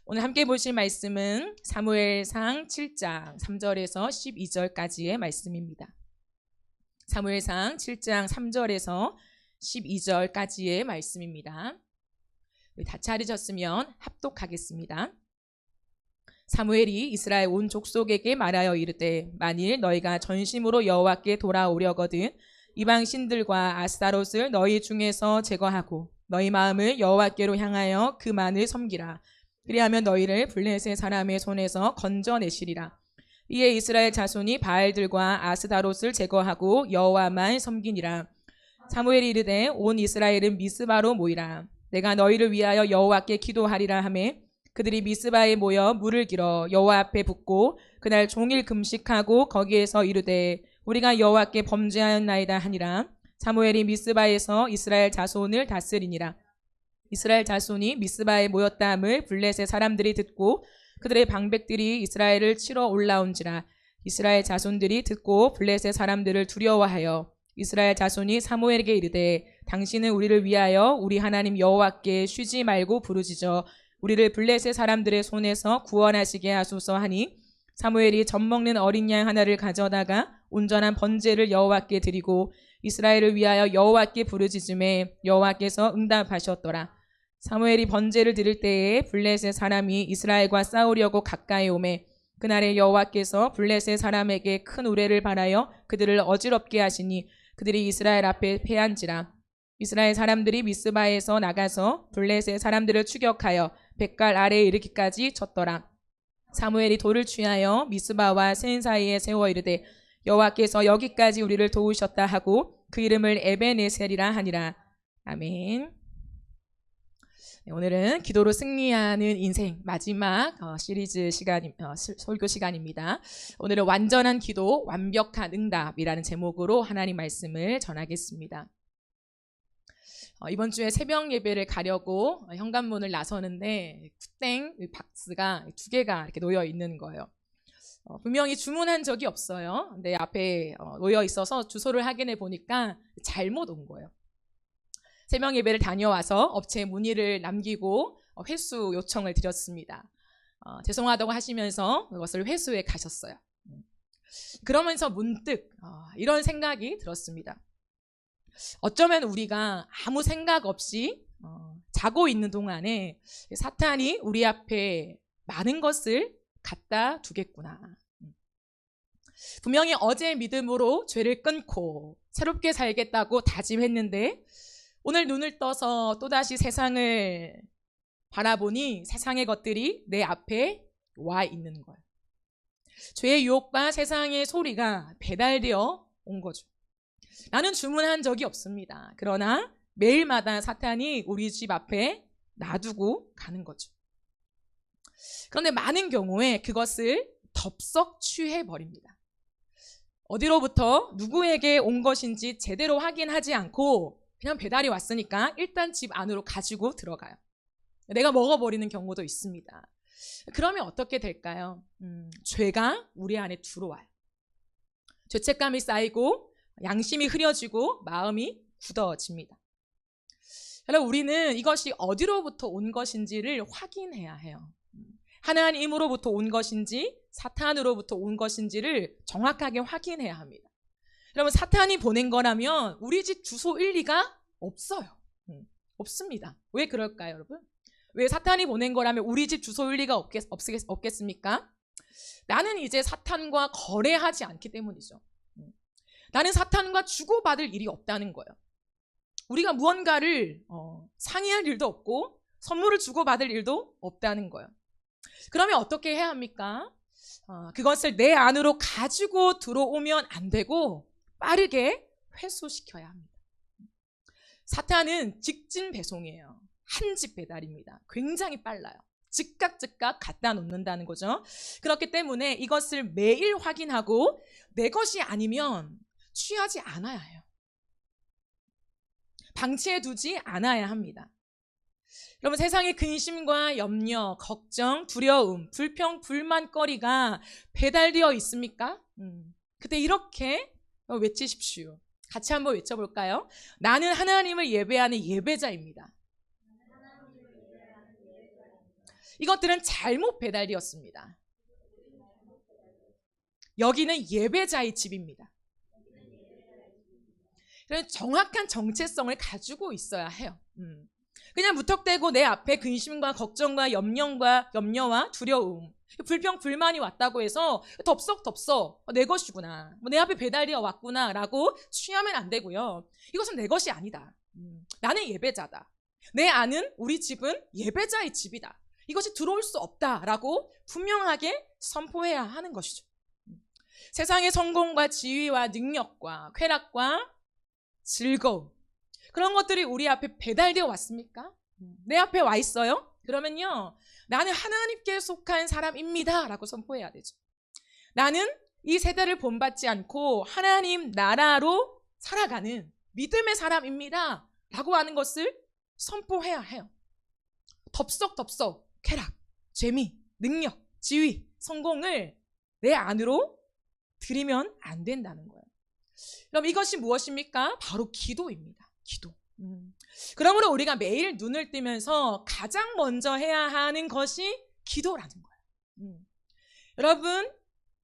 오늘 함께 보실 말씀은 사무엘상 7장 3절에서 12절까지의 말씀입니다. 사무엘상 7장 3절에서 12절까지의 말씀입니다. 다 차리셨으면 합독하겠습니다. 사무엘이 이스라엘 온 족속에게 말하여 이르되 만일 너희가 전심으로 여호와께 돌아오려거든 이방 신들과 아스타롯을 너희 중에서 제거하고 너희 마음을 여호와께로 향하여 그만을 섬기라. 그리하면 너희를 블레셋 사람의 손에서 건져내시리라. 이에 이스라엘 자손이 바알들과 아스타롯을 제거하고 여호와만 섬기니라. 사무엘이 이르되 온 이스라엘은 미스바로 모이라. 내가 너희를 위하여 여호와께 기도하리라 하매 그들이 미스바에 모여 물을 길어 여호와 앞에 붓고 그날 종일 금식하고 거기에서 이르되 우리가 여호와께 범죄하였나이다 하니라. 사무엘이 미스바에서 이스라엘 자손을 다스리니라. 이스라엘 자손이 미스바에 모였다 함을 블레셋 사람들이 듣고 그들의 방백들이 이스라엘을 치러 올라온지라. 이스라엘 자손들이 듣고 블레셋 사람들을 두려워하여 이스라엘 자손이 사무엘에게 이르되 당신은 우리를 위하여 우리 하나님 여호와께 쉬지 말고 부르짖어 우리를 블레셋 사람들의 손에서 구원하시게 하소서 하니 사무엘이 젖먹는 어린 양 하나를 가져다가 온전한 번제를 여호와께 드리고 이스라엘을 위하여 여호와께 부르짖음에 여호와께서 응답하셨더라. 사무엘이 번제를 드릴 때에 블레셋 사람이 이스라엘과 싸우려고 가까이 오매 그날에 여호와께서 블레셋 사람에게 큰 우레를 발하여 그들을 어지럽게 하시니 그들이 이스라엘 앞에 패한지라. 이스라엘 사람들이 미스바에서 나가서 블레셋 사람들을 추격하여 벳갈 아래에 이르기까지 쳤더라. 사무엘이 돌을 취하여 미스바와 센 사이에 세워 이르되 여호와께서 여기까지 우리를 도우셨다 하고 그 이름을 에베네셀이라 하니라. 아멘. 오늘은 기도로 승리하는 인생 마지막 시리즈 설교 시간입니다. 오늘은 완전한 기도, 완벽한 응답이라는 제목으로 하나님 말씀을 전하겠습니다. 이번 주에 새벽 예배를 가려고 현관문을 나서는데 굿땡 박스가 2개가 이렇게 놓여 있는 거예요. 분명히 주문한 적이 없어요. 근데 앞에 놓여 있어서 주소를 확인해 보니까 잘못 온 거예요. 새벽 예배를 다녀와서 업체에 문의를 남기고 회수 요청을 드렸습니다. 죄송하다고 하시면서 그것을 회수해 가셨어요. 그러면서 문득 이런 생각이 들었습니다. 어쩌면 우리가 아무 생각 없이 자고 있는 동안에 사탄이 우리 앞에 많은 것을 갖다 두겠구나. 분명히 어제 믿음으로 죄를 끊고 새롭게 살겠다고 다짐했는데 오늘 눈을 떠서 또다시 세상을 바라보니 세상의 것들이 내 앞에 와 있는 거예요. 죄의 유혹과 세상의 소리가 배달되어 온 거죠. 나는 주문한 적이 없습니다. 그러나 매일마다 사탄이 우리 집 앞에 놔두고 가는 거죠. 그런데 많은 경우에 그것을 덥석 취해버립니다. 어디로부터 누구에게 온 것인지 제대로 확인하지 않고 그냥 배달이 왔으니까 일단 집 안으로 가지고 들어가요. 내가 먹어버리는 경우도 있습니다. 그러면 어떻게 될까요? 죄가 우리 안에 들어와요. 죄책감이 쌓이고 양심이 흐려지고 마음이 굳어집니다. 여러분, 우리는 이것이 어디로부터 온 것인지를 확인해야 해요. 하나님으로부터 온 것인지 사탄으로부터 온 것인지를 정확하게 확인해야 합니다. 여러분, 사탄이 보낸 거라면 우리 집 주소 일리가 없어요. 없습니다. 왜 그럴까요, 여러분? 왜 사탄이 보낸 거라면 우리 집 주소 일리가 없겠습니까? 나는 이제 사탄과 거래하지 않기 때문이죠. 나는 사탄과 주고받을 일이 없다는 거예요. 우리가 무언가를 상의할 일도 없고 선물을 주고받을 일도 없다는 거예요. 그러면 어떻게 해야 합니까? 그것을 내 안으로 가지고 들어오면 안 되고 빠르게 회수시켜야 합니다. 사탄은 직진 배송이에요. 한 집 배달입니다. 굉장히 빨라요. 즉각 갖다 놓는다는 거죠. 그렇기 때문에 이것을 매일 확인하고 내 것이 아니면 취하지 않아야 해요. 방치해 두지 않아야 합니다. 여러분, 세상의 근심과 염려, 걱정, 두려움, 불평, 불만거리가 배달되어 있습니까? 그때 이렇게 외치십시오. 같이 한번 외쳐볼까요? 나는 하나님을 예배하는 예배자입니다. 이것들은 잘못 배달되었습니다. 여기는 예배자의 집입니다. 그래서 정확한 정체성을 가지고 있어야 해요. 그냥 무턱대고 내 앞에 근심과 걱정과 염려와 두려움, 불평, 불만이 왔다고 해서 덥석 내 것이구나, 내 앞에 배달되어 왔구나 라고 취하면 안 되고요. 이것은 내 것이 아니다. 나는 예배자다. 내 아는 우리 집은 예배자의 집이다. 이것이 들어올 수 없다라고 분명하게 선포해야 하는 것이죠. 세상의 성공과 지위와 능력과 쾌락과 즐거움, 그런 것들이 우리 앞에 배달되어 왔습니까? 내 앞에 와 있어요? 그러면요, 나는 하나님께 속한 사람입니다 라고 선포해야 되죠. 나는 이 세대를 본받지 않고 하나님 나라로 살아가는 믿음의 사람입니다 라고 하는 것을 선포해야 해요. 덥석 쾌락, 재미, 능력, 지위, 성공을 내 안으로 들이면 안 된다는 거예요. 그럼 이것이 무엇입니까? 바로 기도입니다. 기도. 그러므로 우리가 매일 눈을 뜨면서 가장 먼저 해야 하는 것이 기도라는 거예요. 여러분,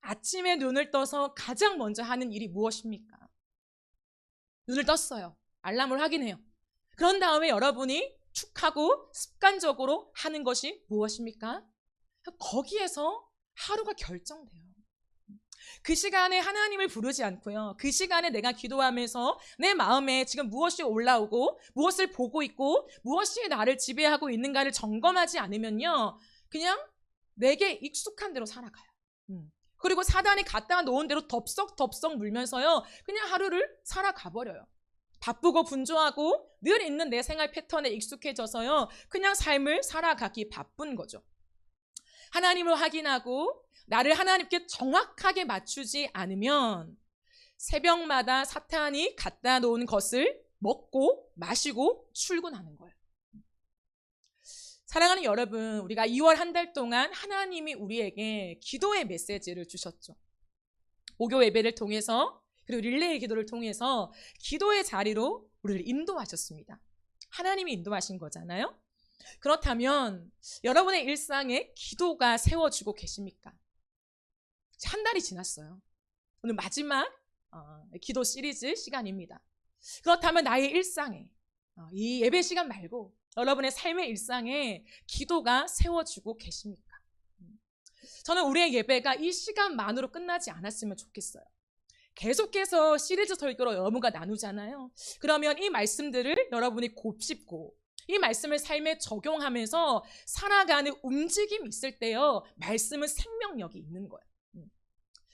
아침에 눈을 떠서 가장 먼저 하는 일이 무엇입니까? 눈을 떴어요. 알람을 확인해요. 그런 다음에 여러분이 툭 하고 습관적으로 하는 것이 무엇입니까? 거기에서 하루가 결정돼요. 그 시간에 하나님을 부르지 않고요, 그 시간에 내가 기도하면서 내 마음에 지금 무엇이 올라오고 무엇을 보고 있고 무엇이 나를 지배하고 있는가를 점검하지 않으면요, 그냥 내게 익숙한 대로 살아가요. 그리고 사단이 갖다 놓은 대로 덥석 물면서요, 그냥 하루를 살아가 버려요. 바쁘고 분주하고 늘 있는 내 생활 패턴에 익숙해져서요, 그냥 삶을 살아가기 바쁜 거죠. 하나님을 확인하고 나를 하나님께 정확하게 맞추지 않으면 새벽마다 사탄이 갖다 놓은 것을 먹고 마시고 출근하는 거예요. 사랑하는 여러분, 우리가 2월 한 달 동안 하나님이 우리에게 기도의 메시지를 주셨죠. 오교 예배를 통해서, 그리고 릴레이 기도를 통해서 기도의 자리로 우리를 인도하셨습니다. 하나님이 인도하신 거잖아요. 그렇다면 여러분의 일상에 기도가 세워지고 계십니까? 한 달이 지났어요. 오늘 마지막 기도 시리즈 시간입니다. 그렇다면 나의 일상에, 이 예배 시간 말고 여러분의 삶의 일상에 기도가 세워지고 계십니까? 저는 우리의 예배가 이 시간만으로 끝나지 않았으면 좋겠어요. 계속해서 시리즈 설교로 여러분과 나누잖아요. 그러면 이 말씀들을 여러분이 곱씹고 이 말씀을 삶에 적용하면서 살아가는 움직임이 있을 때요, 말씀은 생명력이 있는 거예요.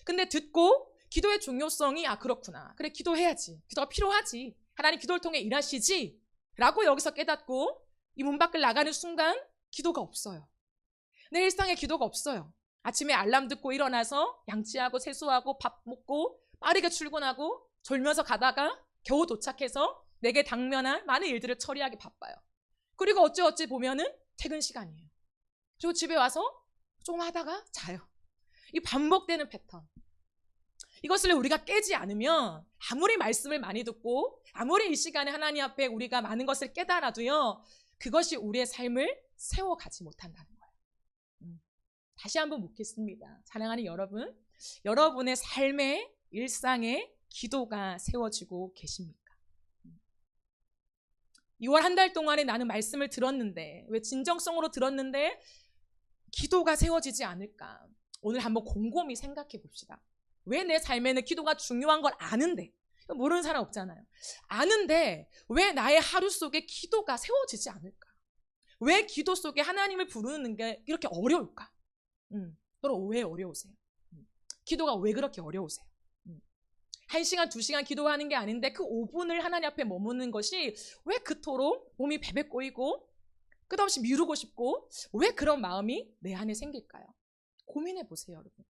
근데 듣고 기도의 중요성이, 그렇구나, 그래, 기도해야지, 기도가 필요하지, 하나님 기도를 통해 일하시지 라고 여기서 깨닫고 이 문 밖을 나가는 순간 기도가 없어요. 내 일상에 기도가 없어요. 아침에 알람 듣고 일어나서 양치하고 세수하고 밥 먹고 빠르게 출근하고 졸면서 가다가 겨우 도착해서 내게 당면한 많은 일들을 처리하기 바빠요. 그리고 어찌 보면은 퇴근 시간이에요. 그리고 집에 와서 조금 하다가 자요. 이 반복되는 패턴, 이것을 우리가 깨지 않으면 아무리 말씀을 많이 듣고 아무리 이 시간에 하나님 앞에 우리가 많은 것을 깨달아도요, 그것이 우리의 삶을 세워가지 못한다는 거예요. 다시 한번 묻겠습니다. 사랑하는 여러분, 여러분의 삶의 일상에 기도가 세워지고 계십니까? 2월 한 달 동안에 나는 말씀을 들었는데, 왜 진정성으로 들었는데 기도가 세워지지 않을까? 오늘 한번 곰곰이 생각해 봅시다. 왜 내 삶에는 기도가 중요한 걸 아는데, 모르는 사람 없잖아요. 아는데 왜 나의 하루 속에 기도가 세워지지 않을까? 왜 기도 속에 하나님을 부르는 게 이렇게 어려울까? 그럼 왜 어려우세요? 기도가 왜 그렇게 어려우세요? 1시간, 2시간 기도하는 게 아닌데 그 5분을 하나님 앞에 머무는 것이 왜 그토록 몸이 베베 꼬이고 끝없이 미루고 싶고, 왜 그런 마음이 내 안에 생길까요? 고민해 보세요, 여러분.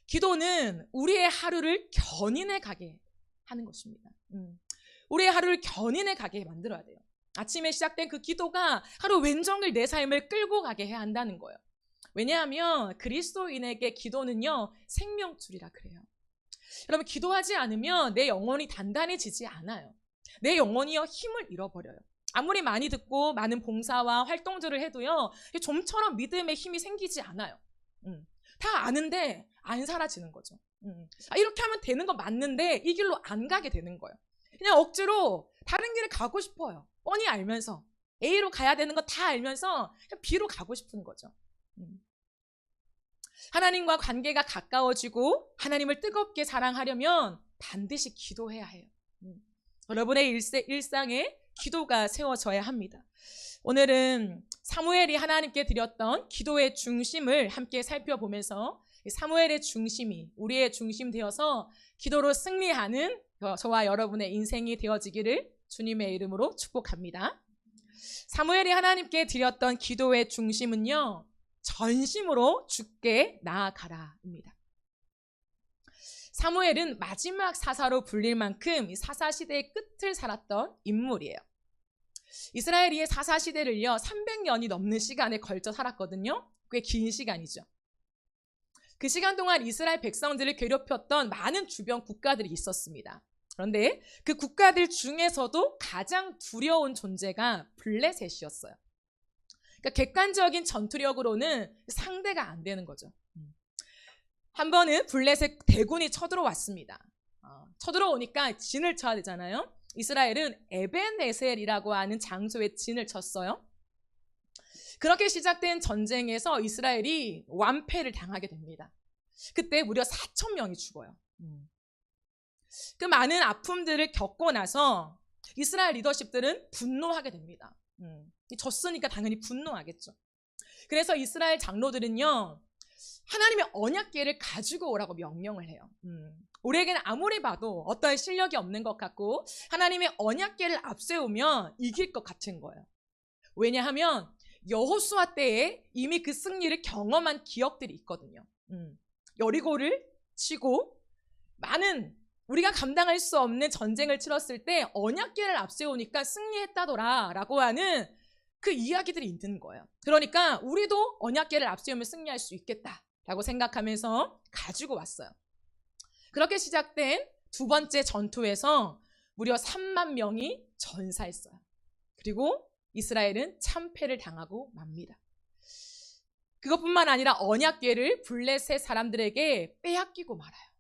기도는 우리의 하루를 견인해 가게 하는 것입니다. 우리의 하루를 견인해 가게 만들어야 돼요. 아침에 시작된 그 기도가 하루 왼종일 내 삶을 끌고 가게 해야 한다는 거예요. 왜냐하면 그리스도인에게 기도는요, 생명줄이라 그래요. 여러분, 기도하지 않으면 내 영혼이 단단해지지 않아요. 내 영혼이요, 힘을 잃어버려요. 아무리 많이 듣고 많은 봉사와 활동들을 해도요, 좀처럼 믿음의 힘이 생기지 않아요. 다 아는데 안 사라지는 거죠. 이렇게 하면 되는 거 맞는데 이 길로 안 가게 되는 거예요. 그냥 억지로 다른 길을 가고 싶어요. 뻔히 알면서. A로 가야 되는 거 다 알면서 그냥 B로 가고 싶은 거죠. 하나님과 관계가 가까워지고 하나님을 뜨겁게 사랑하려면 반드시 기도해야 해요. 여러분의 일상에 기도가 세워져야 합니다. 오늘은 사무엘이 하나님께 드렸던 기도의 중심을 함께 살펴보면서 사무엘의 중심이 우리의 중심 되어서 기도로 승리하는 저와 여러분의 인생이 되어지기를 주님의 이름으로 축복합니다. 사무엘이 하나님께 드렸던 기도의 중심은요, 전심으로 주께 나아가라입니다. 사무엘은 마지막 사사로 불릴 만큼 사사시대의 끝을 살았던 인물이에요. 이스라엘이 사사시대를요 300년이 넘는 시간에 걸쳐 살았거든요. 꽤 긴 시간이죠. 그 시간 동안 이스라엘 백성들을 괴롭혔던 많은 주변 국가들이 있었습니다. 그런데 그 국가들 중에서도 가장 두려운 존재가 블레셋이었어요. 그러니까 객관적인 전투력으로는 상대가 안 되는 거죠. 한 번은 블레셋 대군이 쳐들어왔습니다. 쳐들어오니까 진을 쳐야 되잖아요. 이스라엘은 에벤에셀이라고 하는 장소에 진을 쳤어요. 그렇게 시작된 전쟁에서 이스라엘이 완패를 당하게 됩니다. 그때 무려 4,000명이 죽어요. 그 많은 아픔들을 겪고 나서 이스라엘 리더십들은 분노하게 됩니다. 졌으니까 당연히 분노하겠죠. 그래서 이스라엘 장로들은요, 하나님의 언약궤를 가지고 오라고 명령을 해요. 우리에게는 아무리 봐도 어떠한 실력이 없는 것 같고 하나님의 언약궤를 앞세우면 이길 것 같은 거예요. 왜냐하면 여호수아 때에 이미 그 승리를 경험한 기억들이 있거든요. 여리고를 치고 많은 우리가 감당할 수 없는 전쟁을 치렀을 때 언약궤를 앞세우니까 승리했다더라 라고 하는 그 이야기들이 있는 거예요. 그러니까 우리도 언약궤를 앞세우면 승리할 수 있겠다라고 생각하면서 가지고 왔어요. 그렇게 시작된 두 번째 전투에서 무려 3만 명이 전사했어요. 그리고 이스라엘은 참패를 당하고 맙니다. 그것뿐만 아니라 언약궤를 블레셋 사람들에게 빼앗기고 말아요.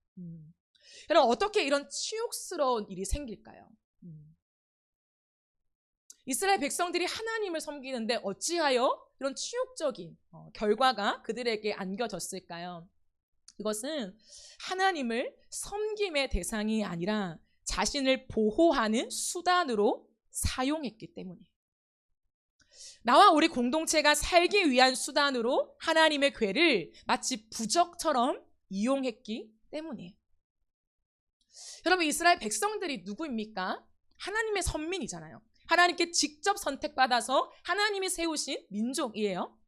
여러분, 어떻게 이런 치욕스러운 일이 생길까요? 이스라엘 백성들이 하나님을 섬기는데 어찌하여 이런 치욕적인 결과가 그들에게 안겨졌을까요? 그것은 하나님을 섬김의 대상이 아니라 자신을 보호하는 수단으로 사용했기 때문이에요. 나와 우리 공동체가 살기 위한 수단으로 하나님의 궤를 마치 부적처럼 이용했기 때문이에요. 여러분, 이스라엘 백성들이 누구입니까? 하나님의 선민이잖아요. 하나님께 직접 선택받아서 하나님이 세우신 민족이에요.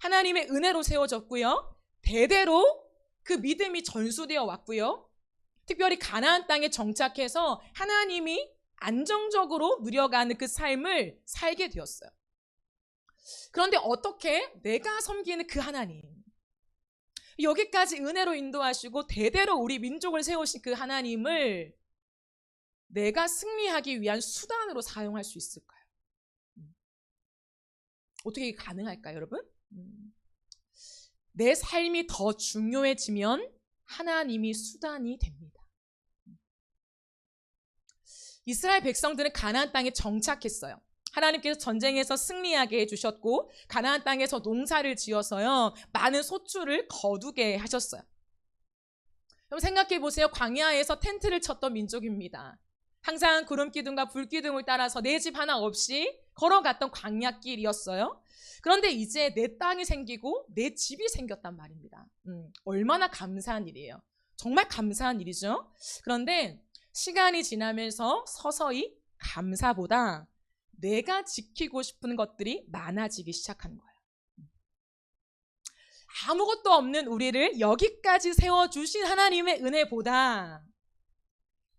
하나님의 은혜로 세워졌고요. 대대로 그 믿음이 전수되어 왔고요. 특별히 가나안 땅에 정착해서 하나님이 안정적으로 누려가는 그 삶을 살게 되었어요. 그런데 어떻게 내가 섬기는 그 하나님, 여기까지 은혜로 인도하시고 대대로 우리 민족을 세우신 그 하나님을 내가 승리하기 위한 수단으로 사용할 수 있을까요? 어떻게 가능할까요, 여러분? 내 삶이 더 중요해지면 하나님이 수단이 됩니다. 이스라엘 백성들은 가나안 땅에 정착했어요. 하나님께서 전쟁에서 승리하게 해주셨고 가나안 땅에서 농사를 지어서요 많은 소출을 거두게 하셨어요. 여러분 생각해 보세요. 광야에서 텐트를 쳤던 민족입니다. 항상 구름기둥과 불기둥을 따라서 내 집 하나 없이 걸어갔던 광야길이었어요. 그런데 이제 내 땅이 생기고 내 집이 생겼단 말입니다. 얼마나 감사한 일이에요. 정말 감사한 일이죠. 그런데 시간이 지나면서 서서히 감사보다 내가 지키고 싶은 것들이 많아지기 시작한 거예요. 아무것도 없는 우리를 여기까지 세워주신 하나님의 은혜보다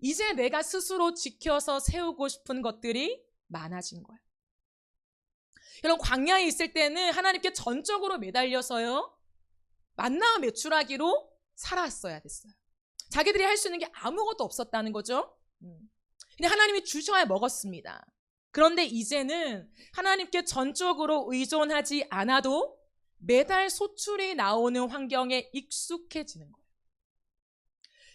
이제 내가 스스로 지켜서 세우고 싶은 것들이 많아진 거예요. 여러분 광야에 있을 때는 하나님께 전적으로 매달려서요 만나와 메추라기로 살았어야 됐어요. 자기들이 할 수 있는 게 아무것도 없었다는 거죠. 그냥 하나님이 주셔야 먹었습니다. 그런데 이제는 하나님께 전적으로 의존하지 않아도 매달 소출이 나오는 환경에 익숙해지는 거예요.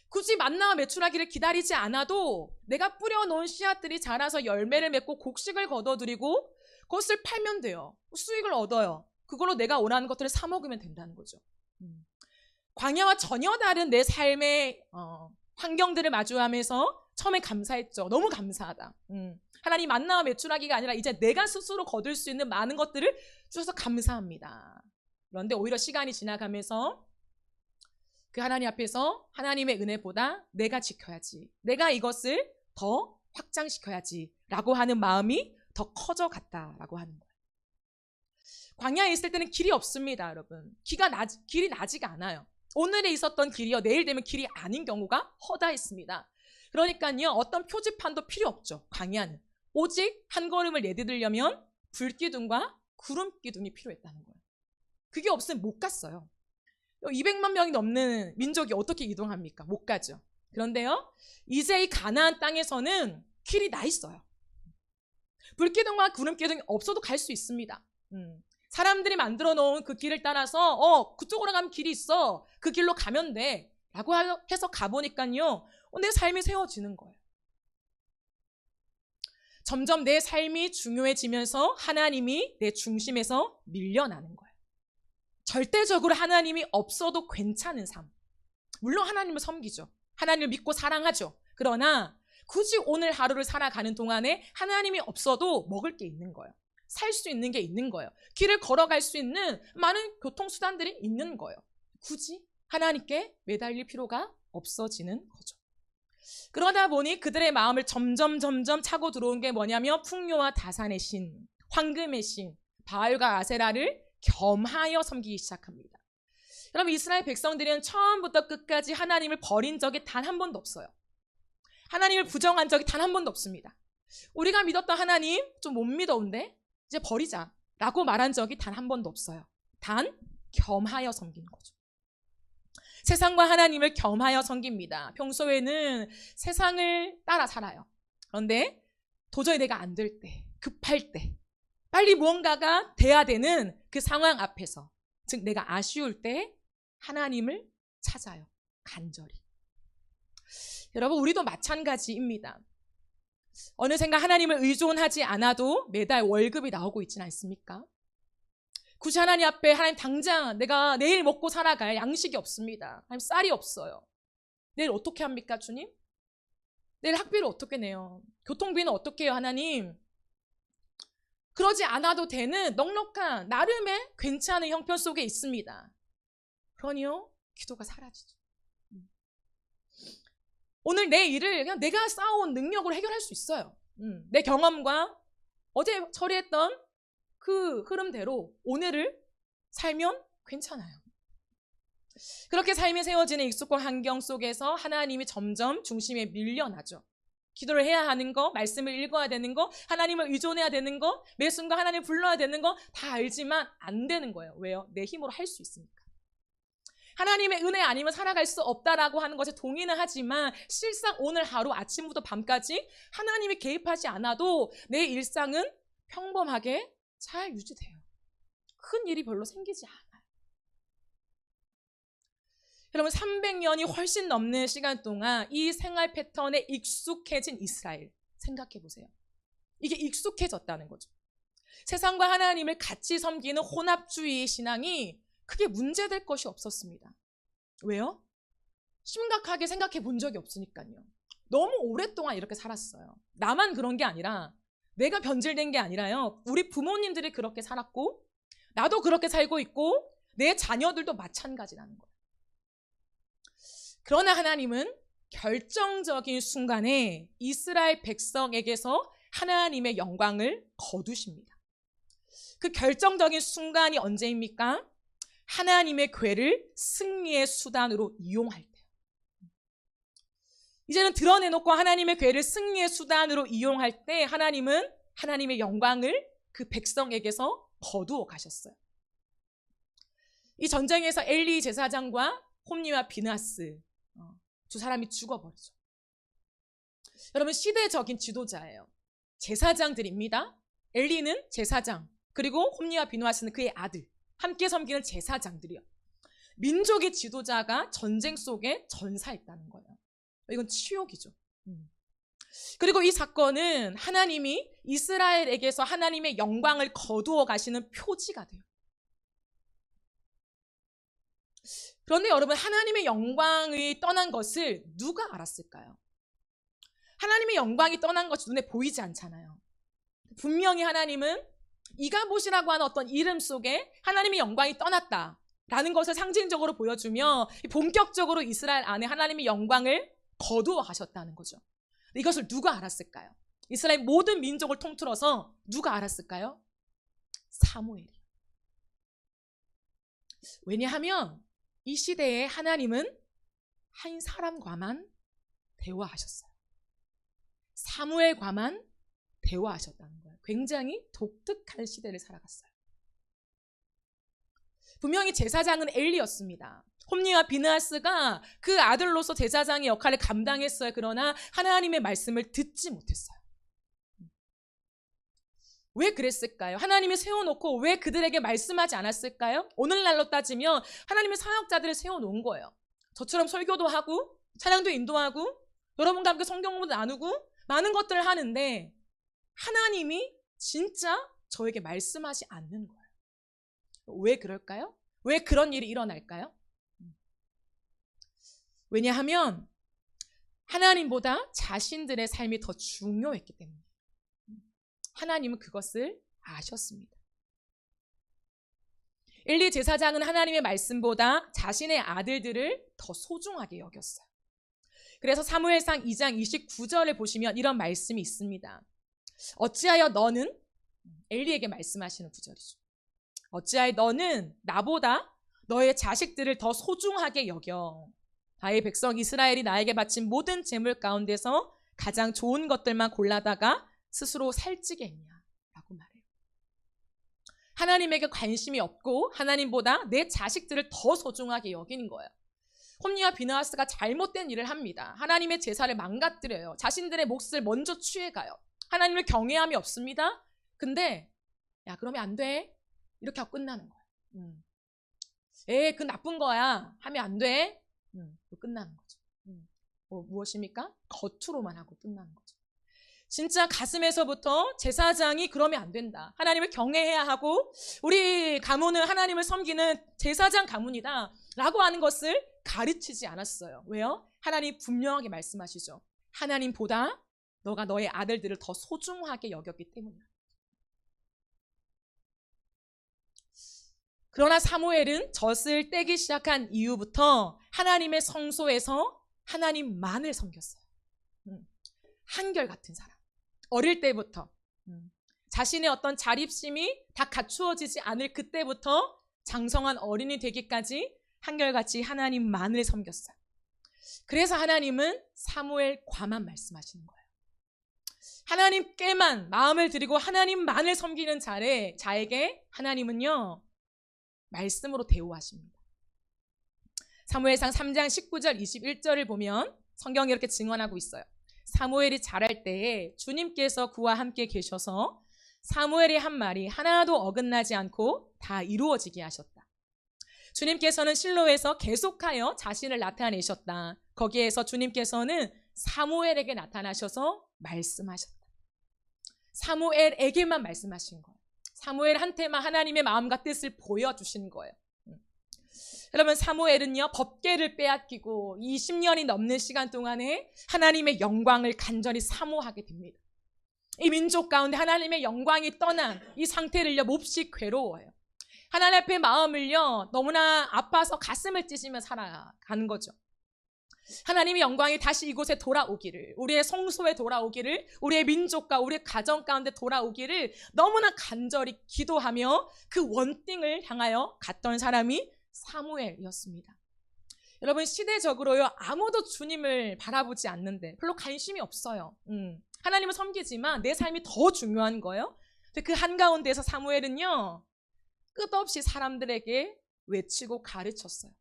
굳이 만나와 메추라기를 기다리지 않아도 내가 뿌려놓은 씨앗들이 자라서 열매를 맺고 곡식을 거둬들이고 그것을 팔면 돼요. 수익을 얻어요. 그걸로 내가 원하는 것들을 사 먹으면 된다는 거죠. 광야와 전혀 다른 내 삶의 환경들을 마주하면서 처음에 감사했죠. 너무 감사하다. 하나님 만나와 메추라기가 아니라 이제 내가 스스로 거둘 수 있는 많은 것들을 주셔서 감사합니다. 그런데 오히려 시간이 지나가면서 그 하나님 앞에서 하나님의 은혜보다 내가 지켜야지, 내가 이것을 더 확장시켜야지 라고 하는 마음이 더 커져갔다라고 하는 거예요. 광야에 있을 때는 길이 없습니다, 여러분. 길이 나지가 않아요. 오늘에 있었던 길이요, 내일 되면 길이 아닌 경우가 허다했습니다. 그러니까요, 어떤 표지판도 필요 없죠. 광야는 오직 한 걸음을 내디디려면 불기둥과 구름기둥이 필요했다는 거예요. 그게 없으면 못 갔어요. 200만 명이 넘는 민족이 어떻게 이동합니까? 못 가죠. 그런데요, 이제 이 가나안 땅에서는 길이 나 있어요. 불기둥과 구름기둥이 없어도 갈 수 있습니다. 사람들이 만들어 놓은 그 길을 따라서 그쪽으로 가면 길이 있어, 그 길로 가면 돼 라고 해서 가보니까요, 내 삶이 세워지는 거예요. 점점 내 삶이 중요해지면서 하나님이 내 중심에서 밀려나는 거예요. 절대적으로 하나님이 없어도 괜찮은 삶. 물론 하나님을 섬기죠. 하나님을 믿고 사랑하죠. 그러나 굳이 오늘 하루를 살아가는 동안에 하나님이 없어도 먹을 게 있는 거예요. 살 수 있는 게 있는 거예요. 길을 걸어갈 수 있는 많은 교통수단들이 있는 거예요. 굳이 하나님께 매달릴 필요가 없어지는 거죠. 그러다 보니 그들의 마음을 점점 차고 들어온 게 뭐냐면 풍요와 다산의 신, 황금의 신, 바알과 아세라를 겸하여 섬기기 시작합니다. 여러분, 이스라엘 백성들은 처음부터 끝까지 하나님을 버린 적이 단 한 번도 없어요. 하나님을 부정한 적이 단 한 번도 없습니다. 우리가 믿었던 하나님 좀 못 믿어온데 이제 버리자 라고 말한 적이 단 한 번도 없어요. 단 겸하여 섬기는 거죠. 세상과 하나님을 겸하여 섬깁니다. 평소에는 세상을 따라 살아요. 그런데 도저히 내가 안 될 때, 급할 때, 빨리 무언가가 돼야 되는 그 상황 앞에서, 즉 내가 아쉬울 때 하나님을 찾아요. 간절히. 여러분, 우리도 마찬가지입니다. 어느샌가 하나님을 의존하지 않아도 매달 월급이 나오고 있지는 않습니까? 굳이 하나님 앞에, 하나님 당장 내가 내일 먹고 살아갈 양식이 없습니다. 하나님 쌀이 없어요. 내일 어떻게 합니까, 주님? 내일 학비를 어떻게 내요? 교통비는 어떻게 해요, 하나님? 그러지 않아도 되는 넉넉한 나름의 괜찮은 형편 속에 있습니다. 그러니요, 기도가 사라지죠. 오늘 내 일을 그냥 내가 쌓아온 능력으로 해결할 수 있어요. 내 경험과 어제 처리했던 그 흐름대로 오늘을 살면 괜찮아요. 그렇게 삶이 세워지는 익숙한 환경 속에서 하나님이 점점 중심에 밀려나죠. 기도를 해야 하는 거, 말씀을 읽어야 되는 거, 하나님을 의존해야 되는 거, 매 순간 하나님 불러야 되는 거 다 알지만 안 되는 거예요. 왜요? 내 힘으로 할 수 있으니까. 하나님의 은혜 아니면 살아갈 수 없다라고 하는 것에 동의는 하지만 실상 오늘 하루 아침부터 밤까지 하나님이 개입하지 않아도 내 일상은 평범하게 잘 유지돼요. 큰 일이 별로 생기지 않아요. 여러분, 300년이 훨씬 넘는 시간 동안 이 생활 패턴에 익숙해진 이스라엘 생각해 보세요. 이게 익숙해졌다는 거죠. 세상과 하나님을 같이 섬기는 혼합주의 신앙이 크게 문제될 것이 없었습니다. 왜요? 심각하게 생각해 본 적이 없으니까요. 너무 오랫동안 이렇게 살았어요. 나만 그런 게 아니라, 내가 변질된 게 아니라요, 우리 부모님들이 그렇게 살았고 나도 그렇게 살고 있고 내 자녀들도 마찬가지라는 거예요. 그러나 하나님은 결정적인 순간에 이스라엘 백성에게서 하나님의 영광을 거두십니다. 그 결정적인 순간이 언제입니까? 하나님의 궤를 승리의 수단으로 이용할 때요. 이제는 드러내놓고 하나님의 궤를 승리의 수단으로 이용할 때 하나님은 하나님의 영광을 그 백성에게서 거두어 가셨어요. 이 전쟁에서 엘리 제사장과 홈리와 비느하스 두 사람이 죽어버리죠. 여러분, 시대적인 지도자예요. 제사장들입니다. 엘리는 제사장, 그리고 홈리와 비누아스는 그의 아들, 함께 섬기는 제사장들이요. 민족의 지도자가 전쟁 속에 전사했다는 거예요. 이건 치욕이죠. 그리고 이 사건은 하나님이 이스라엘에게서 하나님의 영광을 거두어 가시는 표지가 돼요. 그런데 여러분, 하나님의 영광이 떠난 것을 누가 알았을까요? 하나님의 영광이 떠난 것이 눈에 보이지 않잖아요. 분명히 하나님은 이가봇이라고 하는 어떤 이름 속에 하나님의 영광이 떠났다라는 것을 상징적으로 보여주며 본격적으로 이스라엘 안에 하나님의 영광을 거두어 가셨다는 거죠. 이것을 누가 알았을까요? 이스라엘 모든 민족을 통틀어서 누가 알았을까요? 사무엘이. 왜냐하면 이 시대에 하나님은 한 사람과만 대화하셨어요. 사무엘과만 대화하셨다는 거예요. 굉장히 독특한 시대를 살아갔어요. 분명히 제사장은 엘리였습니다. 홈리와 비느하스가 그 아들로서 제사장의 역할을 감당했어요. 그러나 하나님의 말씀을 듣지 못했어요. 왜 그랬을까요? 하나님이 세워놓고 왜 그들에게 말씀하지 않았을까요? 오늘날로 따지면 하나님의 사역자들을 세워놓은 거예요. 저처럼 설교도 하고 찬양도 인도하고 여러분과 함께 성경 공부도 나누고 많은 것들을 하는데 하나님이 진짜 저에게 말씀하지 않는 거예요. 왜 그럴까요? 왜 그런 일이 일어날까요? 왜냐하면 하나님보다 자신들의 삶이 더 중요했기 때문에 하나님은 그것을 아셨습니다. 엘리 제사장은 하나님의 말씀보다 자신의 아들들을 더 소중하게 여겼어요. 그래서 사무엘상 2장 29절을 보시면 이런 말씀이 있습니다. 어찌하여 너는, 엘리에게 말씀하시는 구절이죠. 어찌하여 너는 나보다 너의 자식들을 더 소중하게 여겨 나의 백성 이스라엘이 나에게 바친 모든 재물 가운데서 가장 좋은 것들만 골라다가 스스로 살찌겠냐 라고 말해요. 하나님에게 관심이 없고 하나님보다 내 자식들을 더 소중하게 여기는 거예요. 홈리와 비느하스가 잘못된 일을 합니다. 하나님의 제사를 망가뜨려요. 자신들의 몫을 먼저 취해가요. 하나님을 경외함이 없습니다. 근데 야 그러면 안 돼 이렇게 하고 끝나는 거예요. 그 나쁜 거야 하면 안 돼. 끝나는 거죠. 무엇입니까? 겉으로만 하고 끝나는 거죠. 진짜 가슴에서부터 제사장이 그러면 안 된다. 하나님을 경외해야 하고 우리 가문은 하나님을 섬기는 제사장 가문이다 라고 하는 것을 가르치지 않았어요. 왜요? 하나님 분명하게 말씀하시죠. 하나님보다 너가 너의 아들들을 더 소중하게 여겼기 때문이다. 그러나 사무엘은 젖을 떼기 시작한 이후부터 하나님의 성소에서 하나님만을 섬겼어요. 한결같은 사람. 어릴 때부터 자신의 어떤 자립심이 다 갖추어지지 않을 그때부터 장성한 어린이 되기까지 한결같이 하나님만을 섬겼어요. 그래서 하나님은 사무엘과만 말씀하시는 거예요. 하나님께만 마음을 드리고 하나님만을 섬기는 자에게 하나님은요 말씀으로 대우하십니다. 사무엘상 3장 19절 21절을 보면 성경이 이렇게 증언하고 있어요. 사무엘이 자랄 때에 주님께서 그와 함께 계셔서 사무엘의 한 말이 하나도 어긋나지 않고 다 이루어지게 하셨다. 주님께서는 실로에서 계속하여 자신을 나타내셨다. 거기에서 주님께서는 사무엘에게 나타나셔서 말씀하셨다. 사무엘에게만 말씀하신 거예요. 사무엘한테만 하나님의 마음과 뜻을 보여주신 거예요. 여러분 사무엘은요 법궤를 빼앗기고 20년이 넘는 시간 동안에 하나님의 영광을 간절히 사모하게 됩니다. 이 민족 가운데 하나님의 영광이 떠난 이 상태를요 몹시 괴로워해요. 하나님 앞에 마음을요 너무나 아파서 가슴을 찢으며 살아가는 거죠. 하나님의 영광이 다시 이곳에 돌아오기를, 우리의 성소에 돌아오기를, 우리의 민족과 우리의 가정 가운데 돌아오기를 너무나 간절히 기도하며 그 원띵을 향하여 갔던 사람이 사무엘이었습니다. 여러분 시대적으로요 아무도 주님을 바라보지 않는데 별로 관심이 없어요. 하나님을 섬기지만 내 삶이 더 중요한 거예요. 근데 그 한가운데서 사무엘은요 끝없이 사람들에게 외치고 가르쳤어요.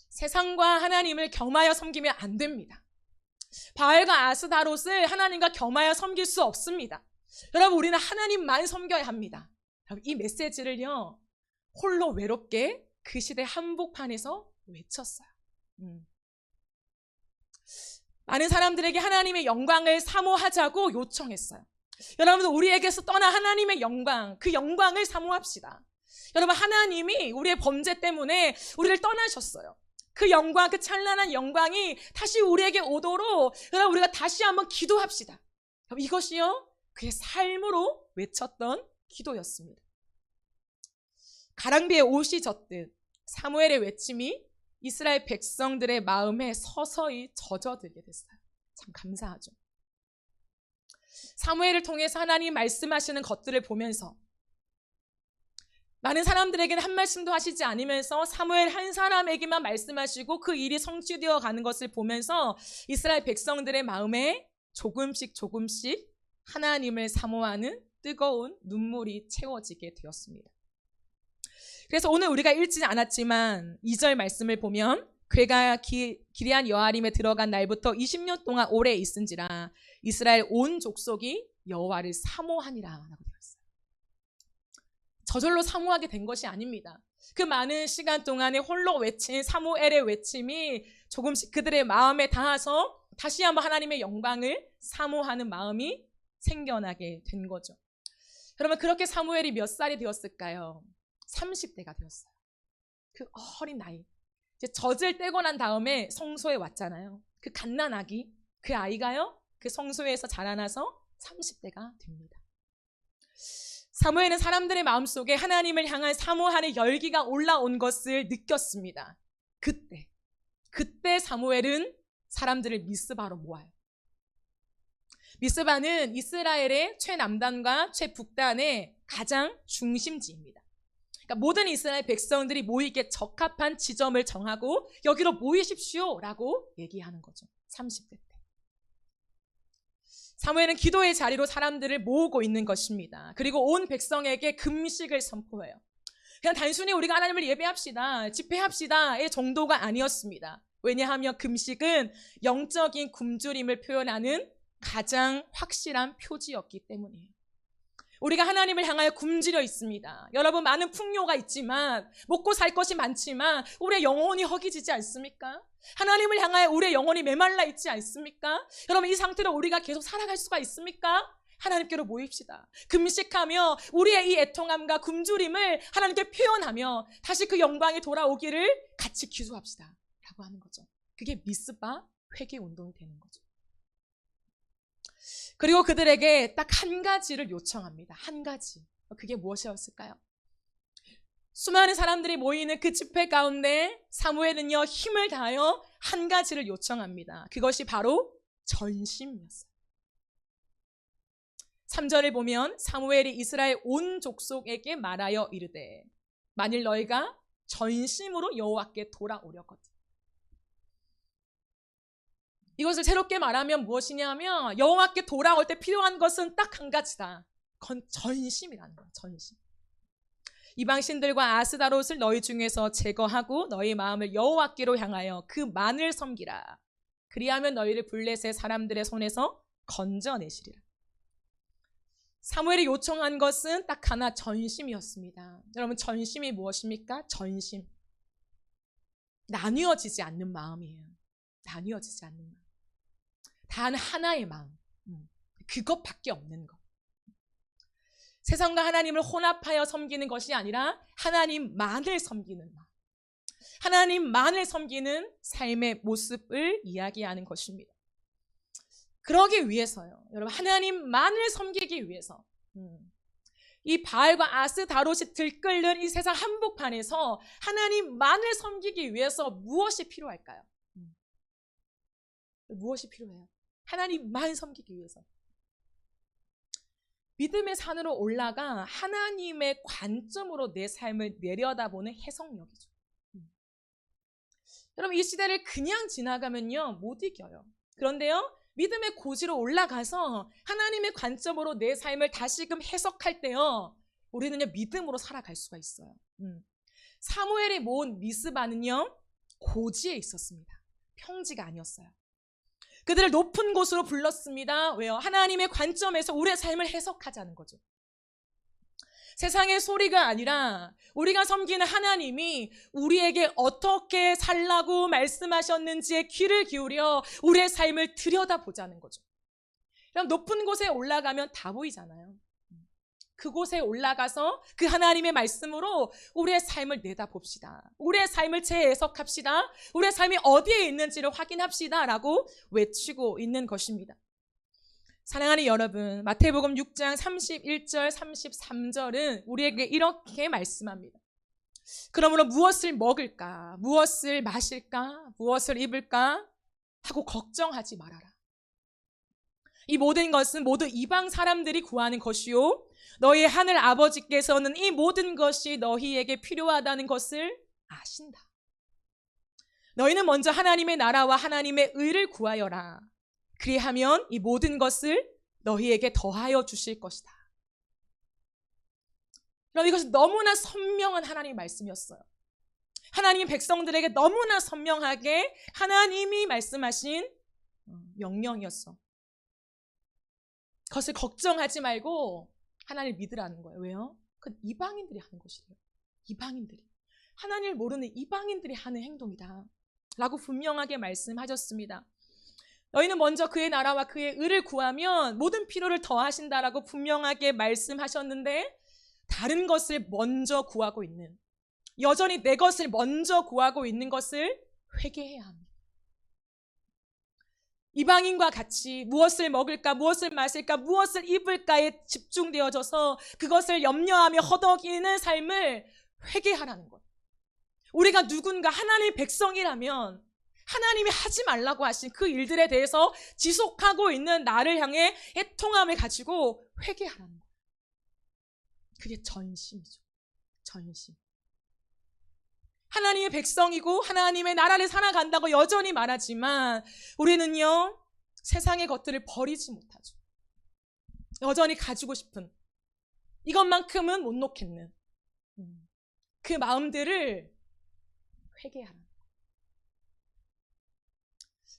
세상과 하나님을 겸하여 섬기면 안 됩니다. 바알과 아스다롯을 하나님과 겸하여 섬길 수 없습니다. 여러분, 우리는 하나님만 섬겨야 합니다. 이 메시지를요, 홀로 외롭게 그 시대 한복판에서 외쳤어요. 많은 사람들에게 하나님의 영광을 사모하자고 요청했어요. 여러분들, 우리에게서 떠난 하나님의 영광, 그 영광을 사모합시다. 여러분, 하나님이 우리의 범죄 때문에 우리를 떠나셨어요. 그 영광, 그 찬란한 영광이 다시 우리에게 오도록 여러분, 우리가 다시 한번 기도합시다. 이것이요, 그의 삶으로 외쳤던 기도였습니다. 가랑비에 옷이 젖듯 사무엘의 외침이 이스라엘 백성들의 마음에 서서히 젖어들게 됐어요. 참 감사하죠. 사무엘을 통해서 하나님 말씀하시는 것들을 보면서 많은 사람들에게는 한 말씀도 하시지 않으면서 사무엘 한 사람에게만 말씀하시고 그 일이 성취되어 가는 것을 보면서 이스라엘 백성들의 마음에 조금씩 하나님을 사모하는 뜨거운 눈물이 채워지게 되었습니다. 그래서 오늘 우리가 읽지 않았지만 2절 말씀을 보면 그가 기리안 여아림에 들어간 날부터 20년 동안 오래 있은지라 이스라엘 온 족속이 여호와를 사모하니라 라고 되어 있어요. 저절로 사모하게 된 것이 아닙니다. 그 많은 시간 동안에 홀로 외친 사무엘의 외침이 조금씩 그들의 마음에 닿아서 다시 한번 하나님의 영광을 사모하는 마음이 생겨나게 된 거죠. 여러분, 그렇게 사무엘이 몇 살이 되었을까요? 30대가 되었어요. 그 어린 나이. 이제 젖을 떼고 난 다음에 성소에 왔잖아요. 그 갓난아기, 그 아이가요, 그 성소에서 자라나서 30대가 됩니다. 사무엘은 사람들의 마음속에 하나님을 향한 사모하는 열기가 올라온 것을 느꼈습니다. 그때 사무엘은 사람들을 미스바로 모아요. 미스바는 이스라엘의 최남단과 최북단의 가장 중심지입니다. 그러니까 모든 이스라엘 백성들이 모이기에 적합한 지점을 정하고 여기로 모이십시오라고 얘기하는 거죠. 30대 때. 사무엘은 기도의 자리로 사람들을 모으고 있는 것입니다. 그리고 온 백성에게 금식을 선포해요. 그냥 단순히 우리가 하나님을 예배합시다, 집회합시다의 정도가 아니었습니다. 왜냐하면 금식은 영적인 굶주림을 표현하는 가장 확실한 표지였기 때문이에요. 우리가 하나님을 향하여 굶주려 있습니다. 여러분, 많은 풍요가 있지만, 먹고 살 것이 많지만 우리의 영혼이 허기지지 않습니까? 하나님을 향하여 우리의 영혼이 메말라 있지 않습니까? 여러분, 이 상태로 우리가 계속 살아갈 수가 있습니까? 하나님께로 모입시다. 금식하며 우리의 이 애통함과 굶주림을 하나님께 표현하며 다시 그 영광이 돌아오기를 같이 기도합시다 라고 하는 거죠. 그게 미스바 회개 운동이 되는 거죠. 그리고 그들에게 딱 한 가지를 요청합니다. 한 가지. 그게 무엇이었을까요? 수많은 사람들이 모이는 그 집회 가운데 사무엘은요, 힘을 다하여 한 가지를 요청합니다. 그것이 바로 전심이었어요. 3절을 보면 사무엘이 이스라엘 온 족속에게 말하여 이르되 만일 너희가 전심으로 여호와께 돌아오려거든. 이것을 새롭게 말하면 무엇이냐면 여호와께 돌아올 때 필요한 것은 딱 한 가지다. 그건 전심이라는 거예요. 전심. 이방신들과 아스다롯을 너희 중에서 제거하고 너희 마음을 여호와께로 향하여 그만을 섬기라. 그리하면 너희를 블레셋 사람들의 손에서 건져내시리라. 사무엘이 요청한 것은 딱 하나, 전심이었습니다. 여러분, 전심이 무엇입니까? 전심. 나뉘어지지 않는 마음이에요. 나뉘어지지 않는 마음. 단 하나의 마음. 그것밖에 없는 것. 세상과 하나님을 혼합하여 섬기는 것이 아니라 하나님만을 섬기는 마음. 하나님만을 섬기는 삶의 모습을 이야기하는 것입니다. 그러기 위해서요. 여러분, 하나님만을 섬기기 위해서 이 바알과 아스다롯이 들끓는 이 세상 한복판에서 하나님만을 섬기기 위해서 무엇이 필요할까요? 무엇이 필요해요? 하나님만 섬기기 위해서. 믿음의 산으로 올라가 하나님의 관점으로 내 삶을 내려다보는 해석력이죠. 여러분, 이 시대를 그냥 지나가면요, 못 이겨요. 그런데요, 믿음의 고지로 올라가서 하나님의 관점으로 내 삶을 다시금 해석할 때요, 우리는요, 믿음으로 살아갈 수가 있어요. 사무엘이 모은 미스바는요, 고지에 있었습니다. 평지가 아니었어요. 그들을 높은 곳으로 불렀습니다. 왜요? 하나님의 관점에서 우리의 삶을 해석하자는 거죠. 세상의 소리가 아니라 우리가 섬기는 하나님이 우리에게 어떻게 살라고 말씀하셨는지에 귀를 기울여 우리의 삶을 들여다보자는 거죠. 그럼 높은 곳에 올라가면 다 보이잖아요. 그곳에 올라가서 그 하나님의 말씀으로 우리의 삶을 내다봅시다. 우리의 삶을 재해석합시다. 우리의 삶이 어디에 있는지를 확인합시다 라고 외치고 있는 것입니다. 사랑하는 여러분, 마태복음 6장 31절 33절은 우리에게 이렇게 말씀합니다. 그러므로 무엇을 먹을까? 무엇을 마실까? 무엇을 입을까? 하고 걱정하지 말아라. 이 모든 것은 모두 이방 사람들이 구하는 것이요, 너희 하늘 아버지께서는 이 모든 것이 너희에게 필요하다는 것을 아신다. 너희는 먼저 하나님의 나라와 하나님의 의를 구하여라. 그리하면 이 모든 것을 너희에게 더하여 주실 것이다. 그럼 이것은 너무나 선명한 하나님의 말씀이었어요. 하나님 백성들에게 너무나 선명하게 하나님이 말씀하신 명령이었어. 그것을 걱정하지 말고 하나님을 믿으라는 거예요. 왜요? 그건 이방인들이 하는 것이래요. 이방인들이. 하나님을 모르는 이방인들이 하는 행동이다 라고 분명하게 말씀하셨습니다. 너희는 먼저 그의 나라와 그의 의를 구하면 모든 필요를 더하신다라고 분명하게 말씀하셨는데, 다른 것을 먼저 구하고 있는, 여전히 내 것을 먼저 구하고 있는 것을 회개해야 합니다. 이방인과 같이 무엇을 먹을까, 무엇을 마실까, 무엇을 입을까에 집중되어져서 그것을 염려하며 허덕이는 삶을 회개하라는 것. 우리가 누군가 하나님의 백성이라면 하나님이 하지 말라고 하신 그 일들에 대해서 지속하고 있는 나를 향해 애통함을 가지고 회개하라는 거예요. 그게 전심이죠. 전심. 하나님의 백성이고 하나님의 나라를 살아간다고 여전히 말하지만 우리는요, 세상의 것들을 버리지 못하죠. 여전히 가지고 싶은, 이것만큼은 못 놓겠는 그 마음들을 회개하라.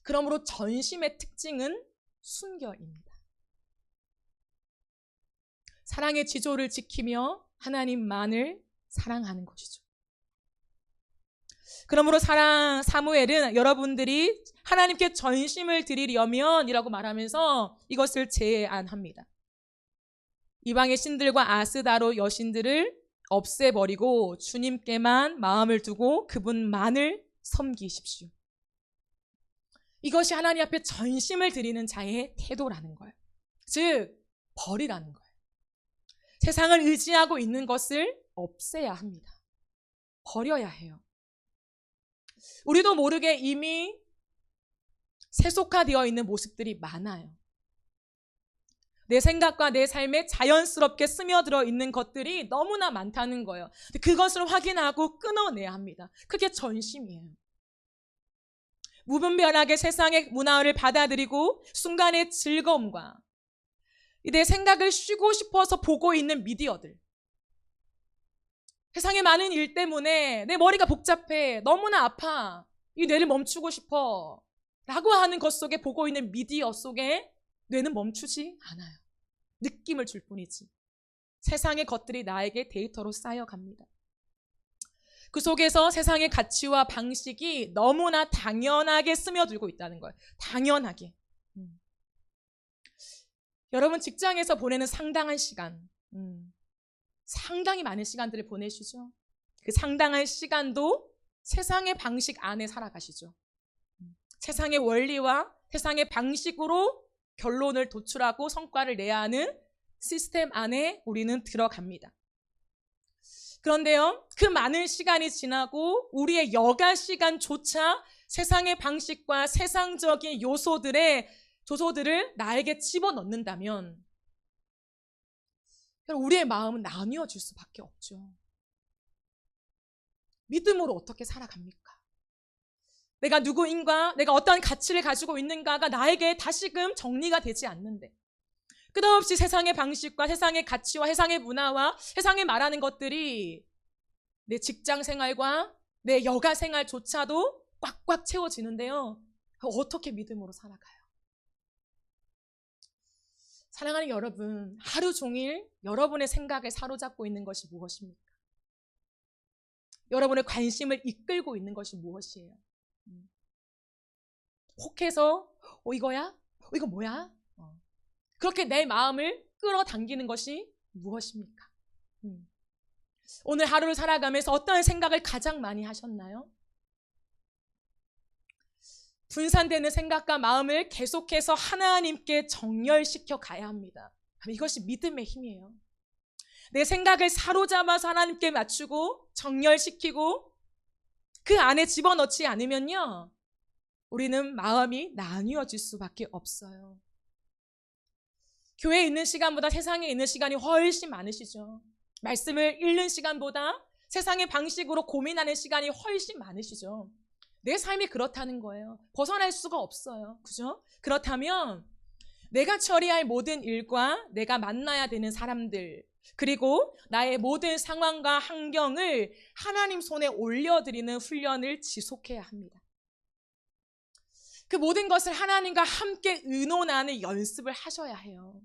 그러므로 전심의 특징은 순결입니다. 사랑의 지조를 지키며 하나님만을 사랑하는 것이죠. 그러므로 사무엘은 여러분들이 하나님께 전심을 드리려면 이라고 말하면서 이것을 제안합니다. 이방의 신들과 아스다로 여신들을 없애버리고 주님께만 마음을 두고 그분만을 섬기십시오. 이것이 하나님 앞에 전심을 드리는 자의 태도라는 거예요. 즉, 버리라는 거예요. 세상을 의지하고 있는 것을 없애야 합니다. 버려야 해요. 우리도 모르게 이미 세속화되어 있는 모습들이 많아요. 내 생각과 내 삶에 자연스럽게 스며들어 있는 것들이 너무나 많다는 거예요. 그것을 확인하고 끊어내야 합니다. 그게 전심이에요. 무분별하게 세상의 문화를 받아들이고 순간의 즐거움과 내 생각을 쉬고 싶어서 보고 있는 미디어들, 세상의 많은 일 때문에 내 머리가 복잡해, 너무나 아파, 이 뇌를 멈추고 싶어 라고 하는 것 속에 보고 있는 미디어 속에 뇌는 멈추지 않아요. 느낌을 줄 뿐이지. 세상의 것들이 나에게 데이터로 쌓여갑니다. 그 속에서 세상의 가치와 방식이 너무나 당연하게 스며들고 있다는 거예요. 당연하게. 여러분 직장에서 보내는 상당한 시간, 상당히 많은 시간들을 보내시죠. 그 상당한 시간도 세상의 방식 안에 살아가시죠. 세상의 원리와 세상의 방식으로 결론을 도출하고 성과를 내야 하는 시스템 안에 우리는 들어갑니다. 그런데요, 그 많은 시간이 지나고 우리의 여가 시간조차 세상의 방식과 세상적인 요소들을 나에게 집어넣는다면 우리의 마음은 나뉘어질 수밖에 없죠. 믿음으로 어떻게 살아갑니까? 내가 누구인가, 내가 어떠한 가치를 가지고 있는가가 나에게 다시금 정리가 되지 않는데 끝없이 세상의 방식과 세상의 가치와 세상의 문화와 세상에 말하는 것들이 내 직장 생활과 내 여가 생활조차도 꽉꽉 채워지는데요. 어떻게 믿음으로 살아가요? 사랑하는 여러분, 하루 종일 여러분의 생각을 사로잡고 있는 것이 무엇입니까? 여러분의 관심을 이끌고 있는 것이 무엇이에요? 혹해서 이거야? 이거 뭐야? 그렇게 내 마음을 끌어당기는 것이 무엇입니까? 오늘 하루를 살아가면서 어떤 생각을 가장 많이 하셨나요? 분산되는 생각과 마음을 계속해서 하나님께 정렬시켜 가야 합니다. 이것이 믿음의 힘이에요. 내 생각을 사로잡아서 하나님께 맞추고 정렬시키고 그 안에 집어넣지 않으면요, 우리는 마음이 나뉘어질 수밖에 없어요. 교회에 있는 시간보다 세상에 있는 시간이 훨씬 많으시죠. 말씀을 읽는 시간보다 세상의 방식으로 고민하는 시간이 훨씬 많으시죠. 내 삶이 그렇다는 거예요. 벗어날 수가 없어요. 그죠? 그렇다면 내가 처리할 모든 일과 내가 만나야 되는 사람들, 그리고 나의 모든 상황과 환경을 하나님 손에 올려드리는 훈련을 지속해야 합니다. 그 모든 것을 하나님과 함께 의논하는 연습을 하셔야 해요.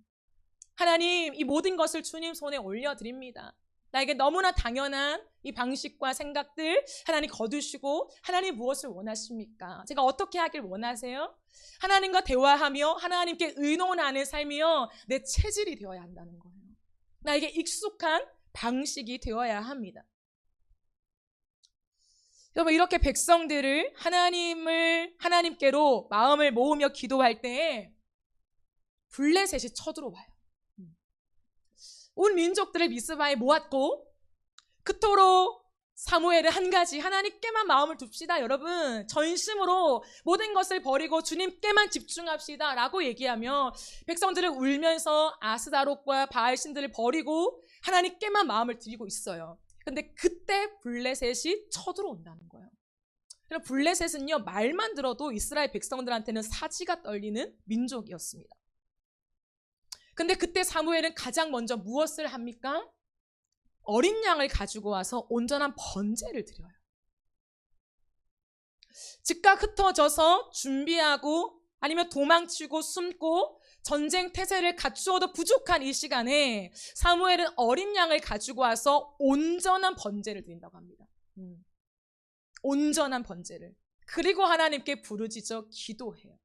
하나님, 이 모든 것을 주님 손에 올려드립니다. 나에게 너무나 당연한 이 방식과 생각들 하나님 거두시고, 하나님 무엇을 원하십니까? 제가 어떻게 하길 원하세요? 하나님과 대화하며 하나님께 의논하는 삶이요, 내 체질이 되어야 한다는 거예요. 나에게 익숙한 방식이 되어야 합니다. 여러분, 이렇게 백성들을 하나님께로 마음을 모으며 기도할 때에 블레셋이 쳐들어와요. 온 민족들을 미스바에 모았고, 그토록 사무엘은 한 가지, 하나님께만 마음을 둡시다. 여러분, 전심으로 모든 것을 버리고 주님께만 집중합시다 라고 얘기하며 백성들을 울면서 아스다롯과 바알 신들을 버리고 하나님께만 마음을 드리고 있어요. 근데 그때 블레셋이 쳐들어온다는 거예요. 그럼 블레셋은요, 말만 들어도 이스라엘 백성들한테는 사지가 떨리는 민족이었습니다. 근데 그때 사무엘은 가장 먼저 무엇을 합니까? 어린 양을 가지고 와서 온전한 번제를 드려요. 즉각 흩어져서 준비하고 아니면 도망치고 숨고 전쟁 태세를 갖추어도 부족한 이 시간에 사무엘은 어린 양을 가지고 와서 온전한 번제를 드린다고 합니다. 온전한 번제를. 그리고 하나님께 부르짖어 기도해요.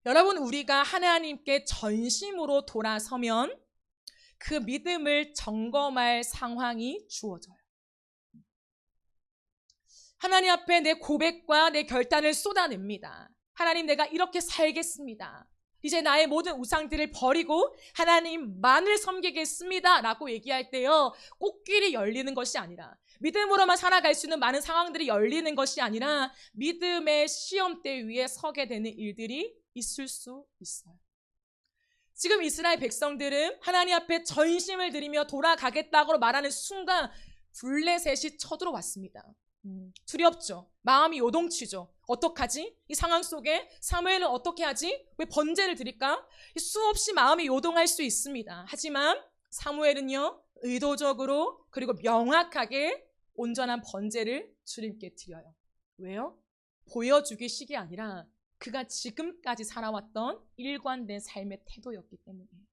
여러분, 우리가 하나님께 전심으로 돌아서면 그 믿음을 점검할 상황이 주어져요. 하나님 앞에 내 고백과 내 결단을 쏟아냅니다. 하나님, 내가 이렇게 살겠습니다. 이제 나의 모든 우상들을 버리고 하나님만을 섬기겠습니다 라고 얘기할 때요, 꽃길이 열리는 것이 아니라, 믿음으로만 살아갈 수 있는 많은 상황들이 열리는 것이 아니라 믿음의 시험대 위에 서게 되는 일들이 있을 수 있어요. 지금 이스라엘 백성들은 하나님 앞에 전심을 드리며 돌아가겠다고 말하는 순간 블레셋이 쳐들어왔습니다. 두렵죠. 마음이 요동치죠. 어떡하지? 이 상황 속에 사무엘은 어떻게 하지? 왜 번제를 드릴까? 수없이 마음이 요동할 수 있습니다. 하지만 사무엘은요, 의도적으로 그리고 명확하게 온전한 번제를 주님께 드려요. 왜요? 보여주기식이 아니라 그가 지금까지 살아왔던 일관된 삶의 태도였기 때문이에요.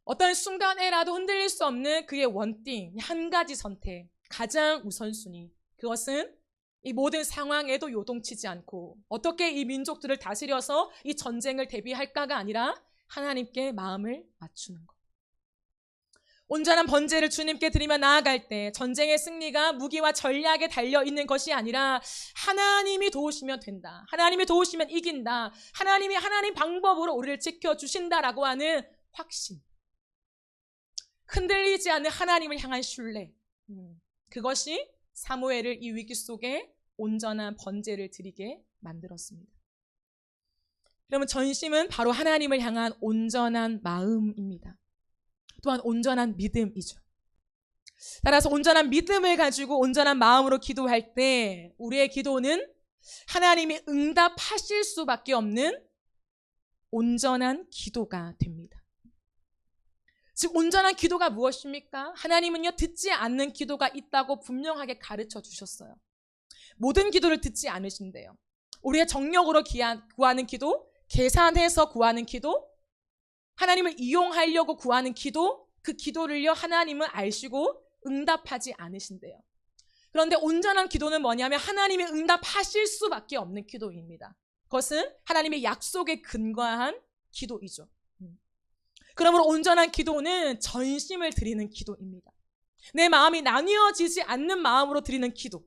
어떤 순간에라도 흔들릴 수 없는 그의 원띵, 한 가지 선택, 가장 우선순위, 그것은 이 모든 상황에도 요동치지 않고 어떻게 이 민족들을 다스려서 이 전쟁을 대비할까가 아니라 하나님께 마음을 맞추는 것. 온전한 번제를 주님께 드리며 나아갈 때 전쟁의 승리가 무기와 전략에 달려있는 것이 아니라 하나님이 도우시면 된다. 하나님이 도우시면 이긴다. 하나님이 하나님 방법으로 우리를 지켜주신다라고 하는 확신. 흔들리지 않는 하나님을 향한 신뢰. 그것이 사무엘을 이 위기 속에 온전한 번제를 드리게 만들었습니다. 그러면 전심은 바로 하나님을 향한 온전한 마음입니다. 또한 온전한 믿음이죠. 따라서 온전한 믿음을 가지고 온전한 마음으로 기도할 때 우리의 기도는 하나님이 응답하실 수밖에 없는 온전한 기도가 됩니다. 즉 온전한 기도가 무엇입니까? 하나님은요, 듣지 않는 기도가 있다고 분명하게 가르쳐 주셨어요. 모든 기도를 듣지 않으신대요. 우리의 정력으로 구하는 기도, 계산해서 구하는 기도, 하나님을 이용하려고 구하는 기도, 그 기도를요 하나님은 아시고 응답하지 않으신대요. 그런데 온전한 기도는 뭐냐면 하나님이 응답하실 수밖에 없는 기도입니다. 그것은 하나님의 약속에 근거한 기도이죠. 그러므로 온전한 기도는 전심을 드리는 기도입니다. 내 마음이 나뉘어지지 않는 마음으로 드리는 기도.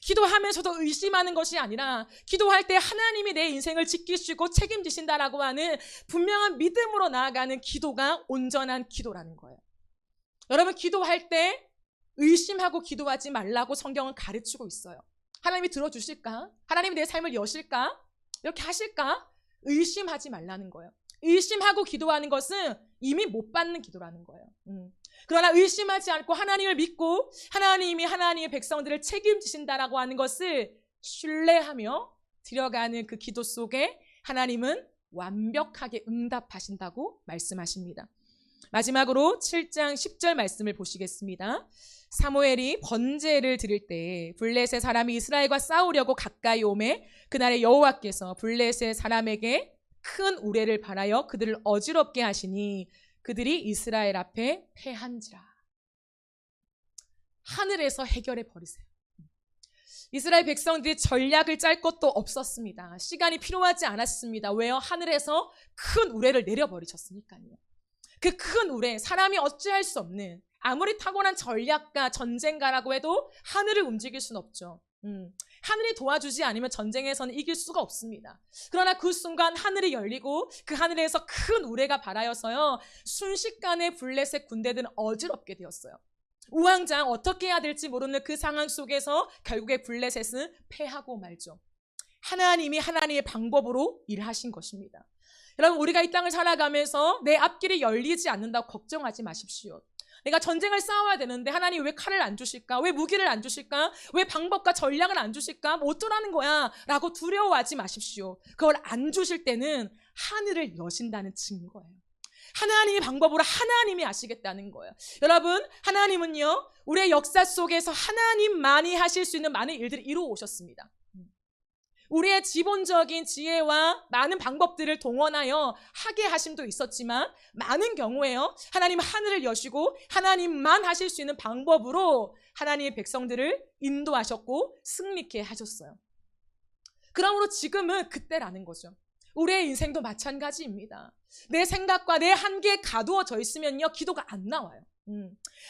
기도하면서도 의심하는 것이 아니라 기도할 때 하나님이 내 인생을 지키시고 책임지신다라고 하는 분명한 믿음으로 나아가는 기도가 온전한 기도라는 거예요. 여러분, 기도할 때 의심하고 기도하지 말라고 성경은 가르치고 있어요. 하나님이 들어주실까? 하나님이 내 삶을 여실까? 이렇게 하실까? 의심하지 말라는 거예요. 의심하고 기도하는 것은 이미 못 받는 기도라는 거예요. 그러나 의심하지 않고 하나님을 믿고 하나님이 하나님의 백성들을 책임지신다라고 하는 것을 신뢰하며 들어가는 그 기도 속에 하나님은 완벽하게 응답하신다고 말씀하십니다. 마지막으로 7장 10절 말씀을 보시겠습니다. 사무엘이 번제를 드릴 때 블레셋 사람이 이스라엘과 싸우려고 가까이 오매 그날에 여호와께서 블레셋 사람에게 큰 우레를 발하여 그들을 어지럽게 하시니 그들이 이스라엘 앞에 패한지라. 하늘에서 해결해 버리세요. 이스라엘 백성들이 전략을 짤 것도 없었습니다. 시간이 필요하지 않았습니다. 왜요? 하늘에서 큰 우레를 내려버리셨으니까요. 그 큰 우레, 사람이 어찌할 수 없는, 아무리 탁월한 전략가, 전쟁가라고 해도 하늘을 움직일 수는 없죠. 하늘이 도와주지 않으면 전쟁에서는 이길 수가 없습니다. 그러나 그 순간 하늘이 열리고 그 하늘에서 큰 우레가 발하여서요, 순식간에 블레셋 군대들은 어지럽게 되었어요. 우왕좌왕 어떻게 해야 될지 모르는 그 상황 속에서 결국에 블레셋은 패하고 말죠. 하나님이 하나님의 방법으로 일하신 것입니다. 여러분, 우리가 이 땅을 살아가면서 내 앞길이 열리지 않는다고 걱정하지 마십시오. 내가 전쟁을 싸워야 되는데 하나님 왜 칼을 안 주실까? 왜 무기를 안 주실까? 왜 방법과 전략을 안 주실까? 뭐 어쩌라는 거야? 라고 두려워하지 마십시오. 그걸 안 주실 때는 하늘을 여신다는 증거예요. 하나님의 방법으로 하나님이 아시겠다는 거예요. 여러분, 하나님은요, 우리의 역사 속에서 하나님만이 하실 수 있는 많은 일들을 이루어 오셨습니다. 우리의 기본적인 지혜와 많은 방법들을 동원하여 하게 하심도 있었지만 많은 경우에요, 하나님은 하늘을 여시고 하나님만 하실 수 있는 방법으로 하나님의 백성들을 인도하셨고 승리케 하셨어요. 그러므로 지금은 그때라는 거죠. 우리의 인생도 마찬가지입니다. 내 생각과 내 한계에 가두어져 있으면요, 기도가 안 나와요.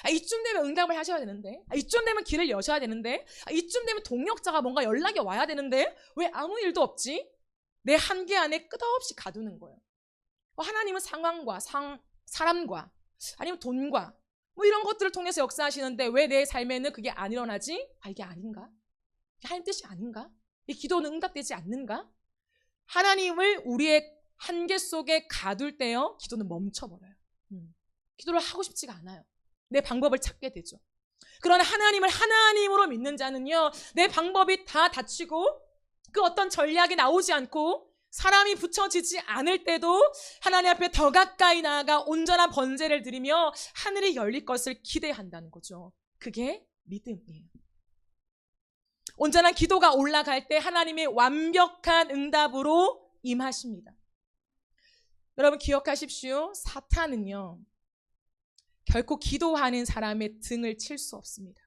이쯤 되면 응답을 하셔야 되는데, 이쯤 되면 길을 여셔야 되는데, 이쯤 되면 동력자가 뭔가 연락이 와야 되는데 왜 아무 일도 없지? 내 한계 안에 끝없이 가두는 거예요. 하나님은 상황과 사람과 아니면 돈과 뭐 이런 것들을 통해서 역사하시는데 왜 내 삶에는 그게 안 일어나지? 이게 아닌가? 이게 하나님 뜻이 아닌가? 이 기도는 응답되지 않는가? 하나님을 우리의 한계 속에 가둘 때요, 기도는 멈춰버려요. 기도를 하고 싶지가 않아요. 내 방법을 찾게 되죠. 그러나 하나님을 하나님으로 믿는 자는요, 내 방법이 다 닫히고 그 어떤 전략이 나오지 않고 사람이 붙여지지 않을 때도 하나님 앞에 더 가까이 나아가 온전한 번제를 드리며 하늘이 열릴 것을 기대한다는 거죠. 그게 믿음이에요. 온전한 기도가 올라갈 때 하나님의 완벽한 응답으로 임하십니다. 여러분, 기억하십시오. 사탄은요, 결코 기도하는 사람의 등을 칠 수 없습니다.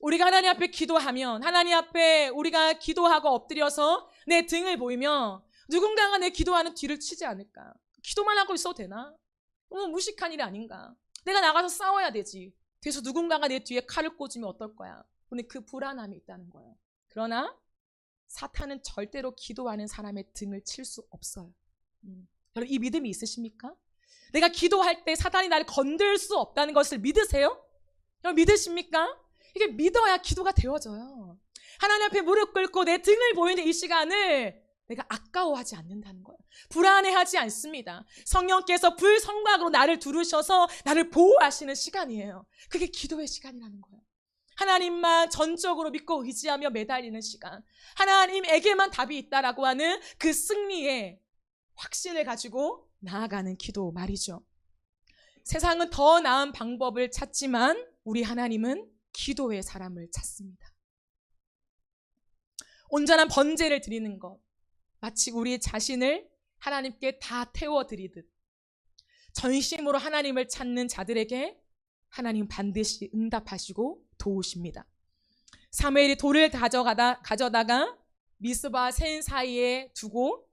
우리가 하나님 앞에 기도하면, 하나님 앞에 우리가 기도하고 엎드려서 내 등을 보이며 누군가가 내 기도하는 뒤를 치지 않을까? 기도만 하고 있어도 되나? 너무 무식한 일이 아닌가? 내가 나가서 싸워야 되지. 뒤에서 누군가가 내 뒤에 칼을 꽂으면 어떨 거야? 오늘 그 불안함이 있다는 거예요. 그러나 사탄은 절대로 기도하는 사람의 등을 칠 수 없어요. 여러분, 이 믿음이 있으십니까? 내가 기도할 때 사탄이 나를 건들 수 없다는 것을 믿으세요? 여러분, 믿으십니까? 이게 믿어야 기도가 되어져요. 하나님 앞에 무릎 꿇고 내 등을 보이는 이 시간을 내가 아까워하지 않는다는 거예요. 불안해하지 않습니다. 성령께서 불성막으로 나를 두르셔서 나를 보호하시는 시간이에요. 그게 기도의 시간이라는 거예요. 하나님만 전적으로 믿고 의지하며 매달리는 시간, 하나님에게만 답이 있다라고 하는 그 승리의 확신을 가지고 나아가는 기도 말이죠. 세상은 더 나은 방법을 찾지만 우리 하나님은 기도의 사람을 찾습니다. 온전한 번제를 드리는 것, 마치 우리 자신을 하나님께 다 태워드리듯 전심으로 하나님을 찾는 자들에게 하나님 반드시 응답하시고 도우십니다. 사무엘이 돌을 가져다가 미스바 센 사이에 두고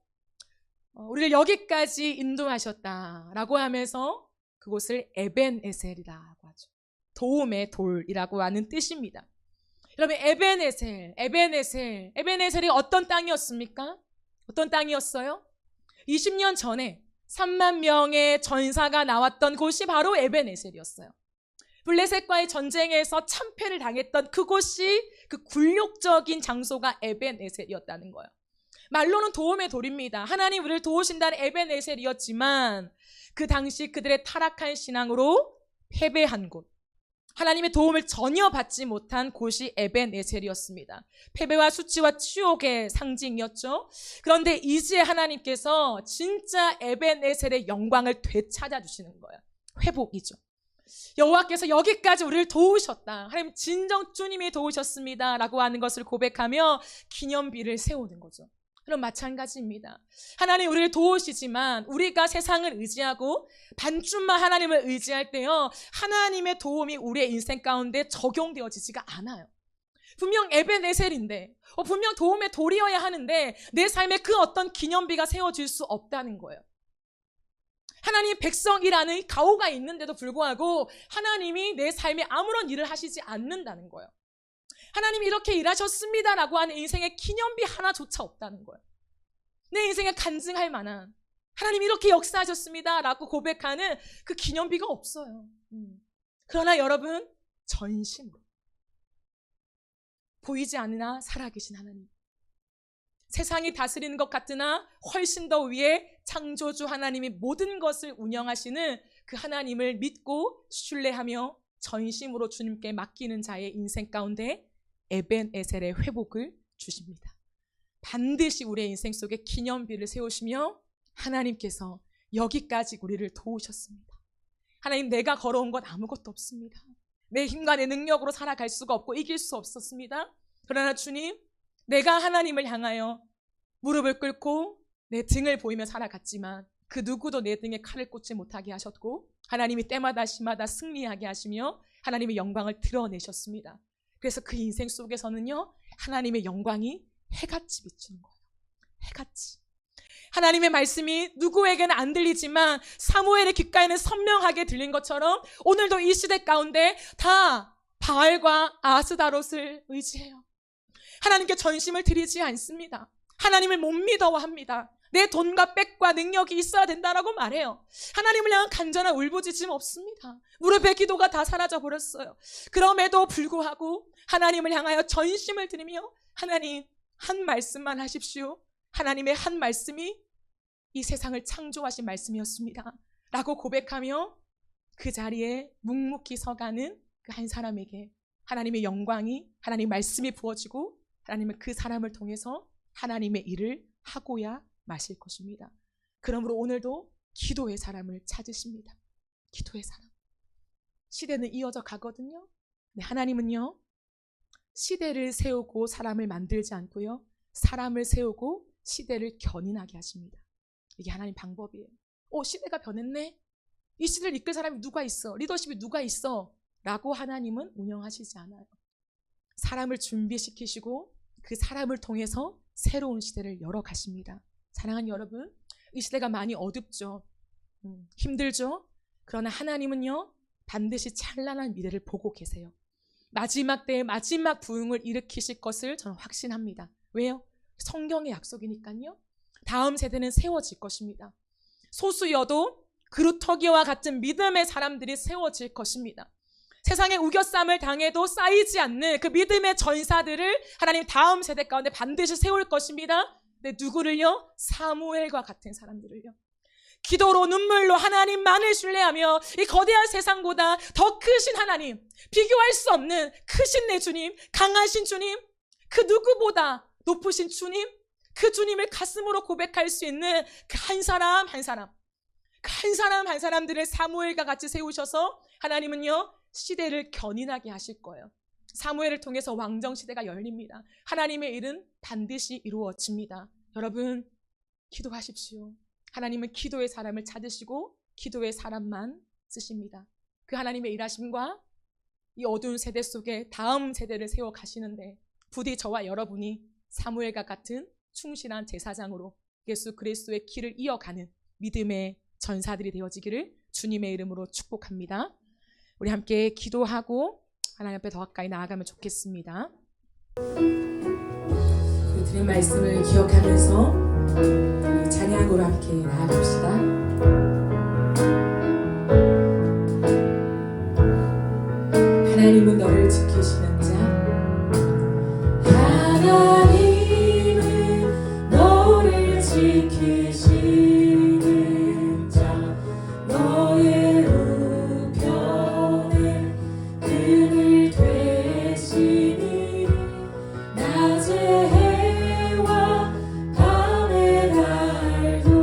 우리를 여기까지 인도하셨다라고 하면서 그곳을 에벤에셀이라고 하죠. 도움의 돌이라고 하는 뜻입니다. 여러분, 에벤에셀이 어떤 땅이었습니까? 어떤 땅이었어요? 20년 전에 3만 명의 전사가 나왔던 곳이 바로 에벤에셀이었어요. 블레셋과의 전쟁에서 참패를 당했던 그곳이 그 굴욕적인 장소가 에벤에셀이었다는 거예요. 말로는 도움의 돌입니다. 하나님 우리를 도우신다는 에벤에셀이었지만 그 당시 그들의 타락한 신앙으로 패배한 곳, 하나님의 도움을 전혀 받지 못한 곳이 에벤에셀이었습니다. 패배와 수치와 치욕의 상징이었죠. 그런데 이제 하나님께서 진짜 에벤에셀의 영광을 되찾아 주시는 거예요. 회복이죠. 여호와께서 여기까지 우리를 도우셨다. 하나님 진정 주님이 도우셨습니다. 라고 하는 것을 고백하며 기념비를 세우는 거죠. 그럼 마찬가지입니다. 하나님 우리를 도우시지만 우리가 세상을 의지하고 반쯤만 하나님을 의지할 때요, 하나님의 도움이 우리의 인생 가운데 적용되어지지가 않아요. 분명 에벤에셀인데, 분명 도움의 돌이어야 하는데 내 삶에 그 어떤 기념비가 세워질 수 없다는 거예요. 하나님 백성이라는 가오가 있는데도 불구하고 하나님이 내 삶에 아무런 일을 하시지 않는다는 거예요. 하나님이 이렇게 일하셨습니다라고 하는 인생의 기념비 하나조차 없다는 거예요. 내 인생에 간증할 만한 하나님이 이렇게 역사하셨습니다라고 고백하는 그 기념비가 없어요. 그러나 여러분, 전심으로 보이지 않으나 살아계신 하나님, 세상이 다스리는 것 같으나 훨씬 더 위에 창조주 하나님이 모든 것을 운영하시는 그 하나님을 믿고 신뢰하며 전심으로 주님께 맡기는 자의 인생 가운데 에벤에셀의 회복을 주십니다. 반드시 우리의 인생 속에 기념비를 세우시며 하나님께서 여기까지 우리를 도우셨습니다. 하나님, 내가 걸어온 건 아무것도 없습니다. 내 힘과 내 능력으로 살아갈 수가 없고 이길 수 없었습니다. 그러나 주님, 내가 하나님을 향하여 무릎을 꿇고 내 등을 보이며 살아갔지만 그 누구도 내 등에 칼을 꽂지 못하게 하셨고 하나님이 때마다 시마다 승리하게 하시며 하나님의 영광을 드러내셨습니다. 그래서 그 인생 속에서는요, 하나님의 영광이 해같이 비추는 거예요. 해같이. 하나님의 말씀이 누구에게는 안 들리지만 사무엘의 귓가에는 선명하게 들린 것처럼 오늘도 이 시대 가운데 다 바알과 아스다롯을 의지해요. 하나님께 전심을 드리지 않습니다. 하나님을 못 믿어합니다. 내 돈과 빽과 능력이 있어야 된다라고 말해요. 하나님을 향한 간절한 울부짖음 없습니다. 무릎의 기도가 다 사라져 버렸어요. 그럼에도 불구하고 하나님을 향하여 전심을 드리며 하나님 한 말씀만 하십시오. 하나님의 한 말씀이 이 세상을 창조하신 말씀이었습니다. 라고 고백하며 그 자리에 묵묵히 서가는 그 한 사람에게 하나님의 영광이, 하나님의 말씀이 부어지고 하나님은 그 사람을 통해서 하나님의 일을 하고야 마실 것입니다. 그러므로 오늘도 기도의 사람을 찾으십니다. 기도의 사람. 시대는 이어져 가거든요. 네, 하나님은요, 시대를 세우고 사람을 만들지 않고요, 사람을 세우고 시대를 견인하게 하십니다. 이게 하나님 방법이에요. 시대가 변했네? 이 시대를 이끌 사람이 누가 있어? 리더십이 누가 있어? 라고 하나님은 운영하시지 않아요. 사람을 준비시키시고 그 사람을 통해서 새로운 시대를 열어가십니다. 사랑하는 여러분, 이 시대가 많이 어둡죠. 힘들죠. 그러나 하나님은요, 반드시 찬란한 미래를 보고 계세요. 마지막 때에 마지막 부흥을 일으키실 것을 저는 확신합니다. 왜요? 성경의 약속이니까요. 다음 세대는 세워질 것입니다. 소수여도 그루터기와 같은 믿음의 사람들이 세워질 것입니다. 세상의 우겨쌈을 당해도 쌓이지 않는 그 믿음의 전사들을 하나님 다음 세대 가운데 반드시 세울 것입니다. 네, 누구를요? 사무엘과 같은 사람들을요. 기도로 눈물로 하나님만을 신뢰하며 이 거대한 세상보다 더 크신 하나님, 비교할 수 없는 크신 내 주님, 강하신 주님, 그 누구보다 높으신 주님, 그 주님을 가슴으로 고백할 수 있는 그 한 사람 한 사람, 그 한 사람 한 사람들을 사무엘과 같이 세우셔서 하나님은요, 시대를 견인하게 하실 거예요. 사무엘을 통해서 왕정 시대가 열립니다. 하나님의 일은 반드시 이루어집니다. 여러분, 기도하십시오. 하나님은 기도의 사람을 찾으시고 기도의 사람만 쓰십니다. 그 하나님의 일하심과 이 어두운 세대 속에 다음 세대를 세워 가시는데 부디 저와 여러분이 사무엘과 같은 충실한 제사장으로 예수 그리스도의 길을 이어가는 믿음의 전사들이 되어지기를 주님의 이름으로 축복합니다. 우리 함께 기도하고 하나님 앞에 더 가까이 나아가면 좋겠습니다. 드린 말씀을 기억하면서 찬양으로 함께 나아갑시다. 하나님은 너를 지키시는 자, 하나님은 너를 지키시는 자, 너의 우편에 그늘 되시니 낮에 해와 밤의 달도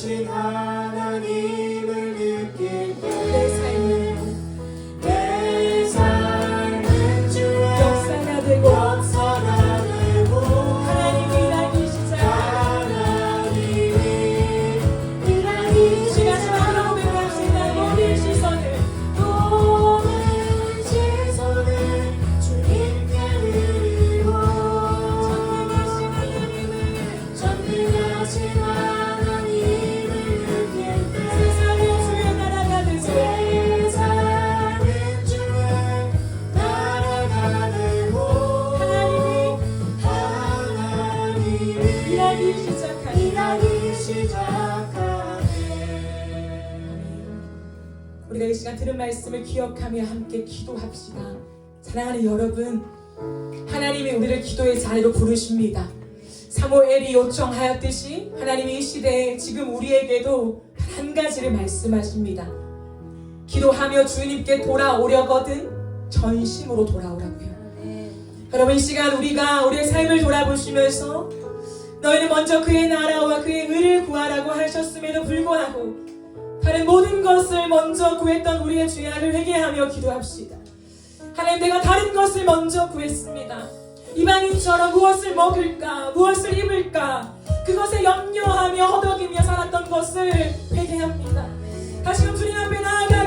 전능하신 하나님을 느낄 때 내 삶은 주의 역사가 되고 역사가 되고 하나님이 일하기 시작. 하나님이 일하기 시간 마음으로 고백합시다. 모든 시선을 주님께 드리고 전능하신 하나님을 전능하신 하나님을 느낄 때 세상의 주의 나라가 되고 세상은 주의 나라가 되고 하나님이 일하기 시작하니 일하기 시작하네. 우리가 이 시간 들은 말씀을 기억하며 함께 기도합시다. 사랑하는 여러분, 하나님이 우리를 기도의 자리로 부르십니다. 사무엘이 요청하였듯이 하나님이 이 시대에 지금 우리에게도 한 가지를 말씀하십니다. 기도하며 주님께 돌아오려거든 전심으로 돌아오라고요. 여러분, 이 시간 우리가 우리의 삶을 돌아보시면서 너희는 먼저 그의 나라와 그의 의를 구하라고 하셨음에도 불구하고 다른 모든 것을 먼저 구했던 우리의 죄악을 회개하며 기도합시다. 하나님, 내가 다른 것을 먼저 구했습니다. 이방인처럼 무엇을 먹을까, 무엇을 입을까, 그것에 염려하며 허덕이며 살았던 것을 회개합니다. 다시금 주님 앞에 나아가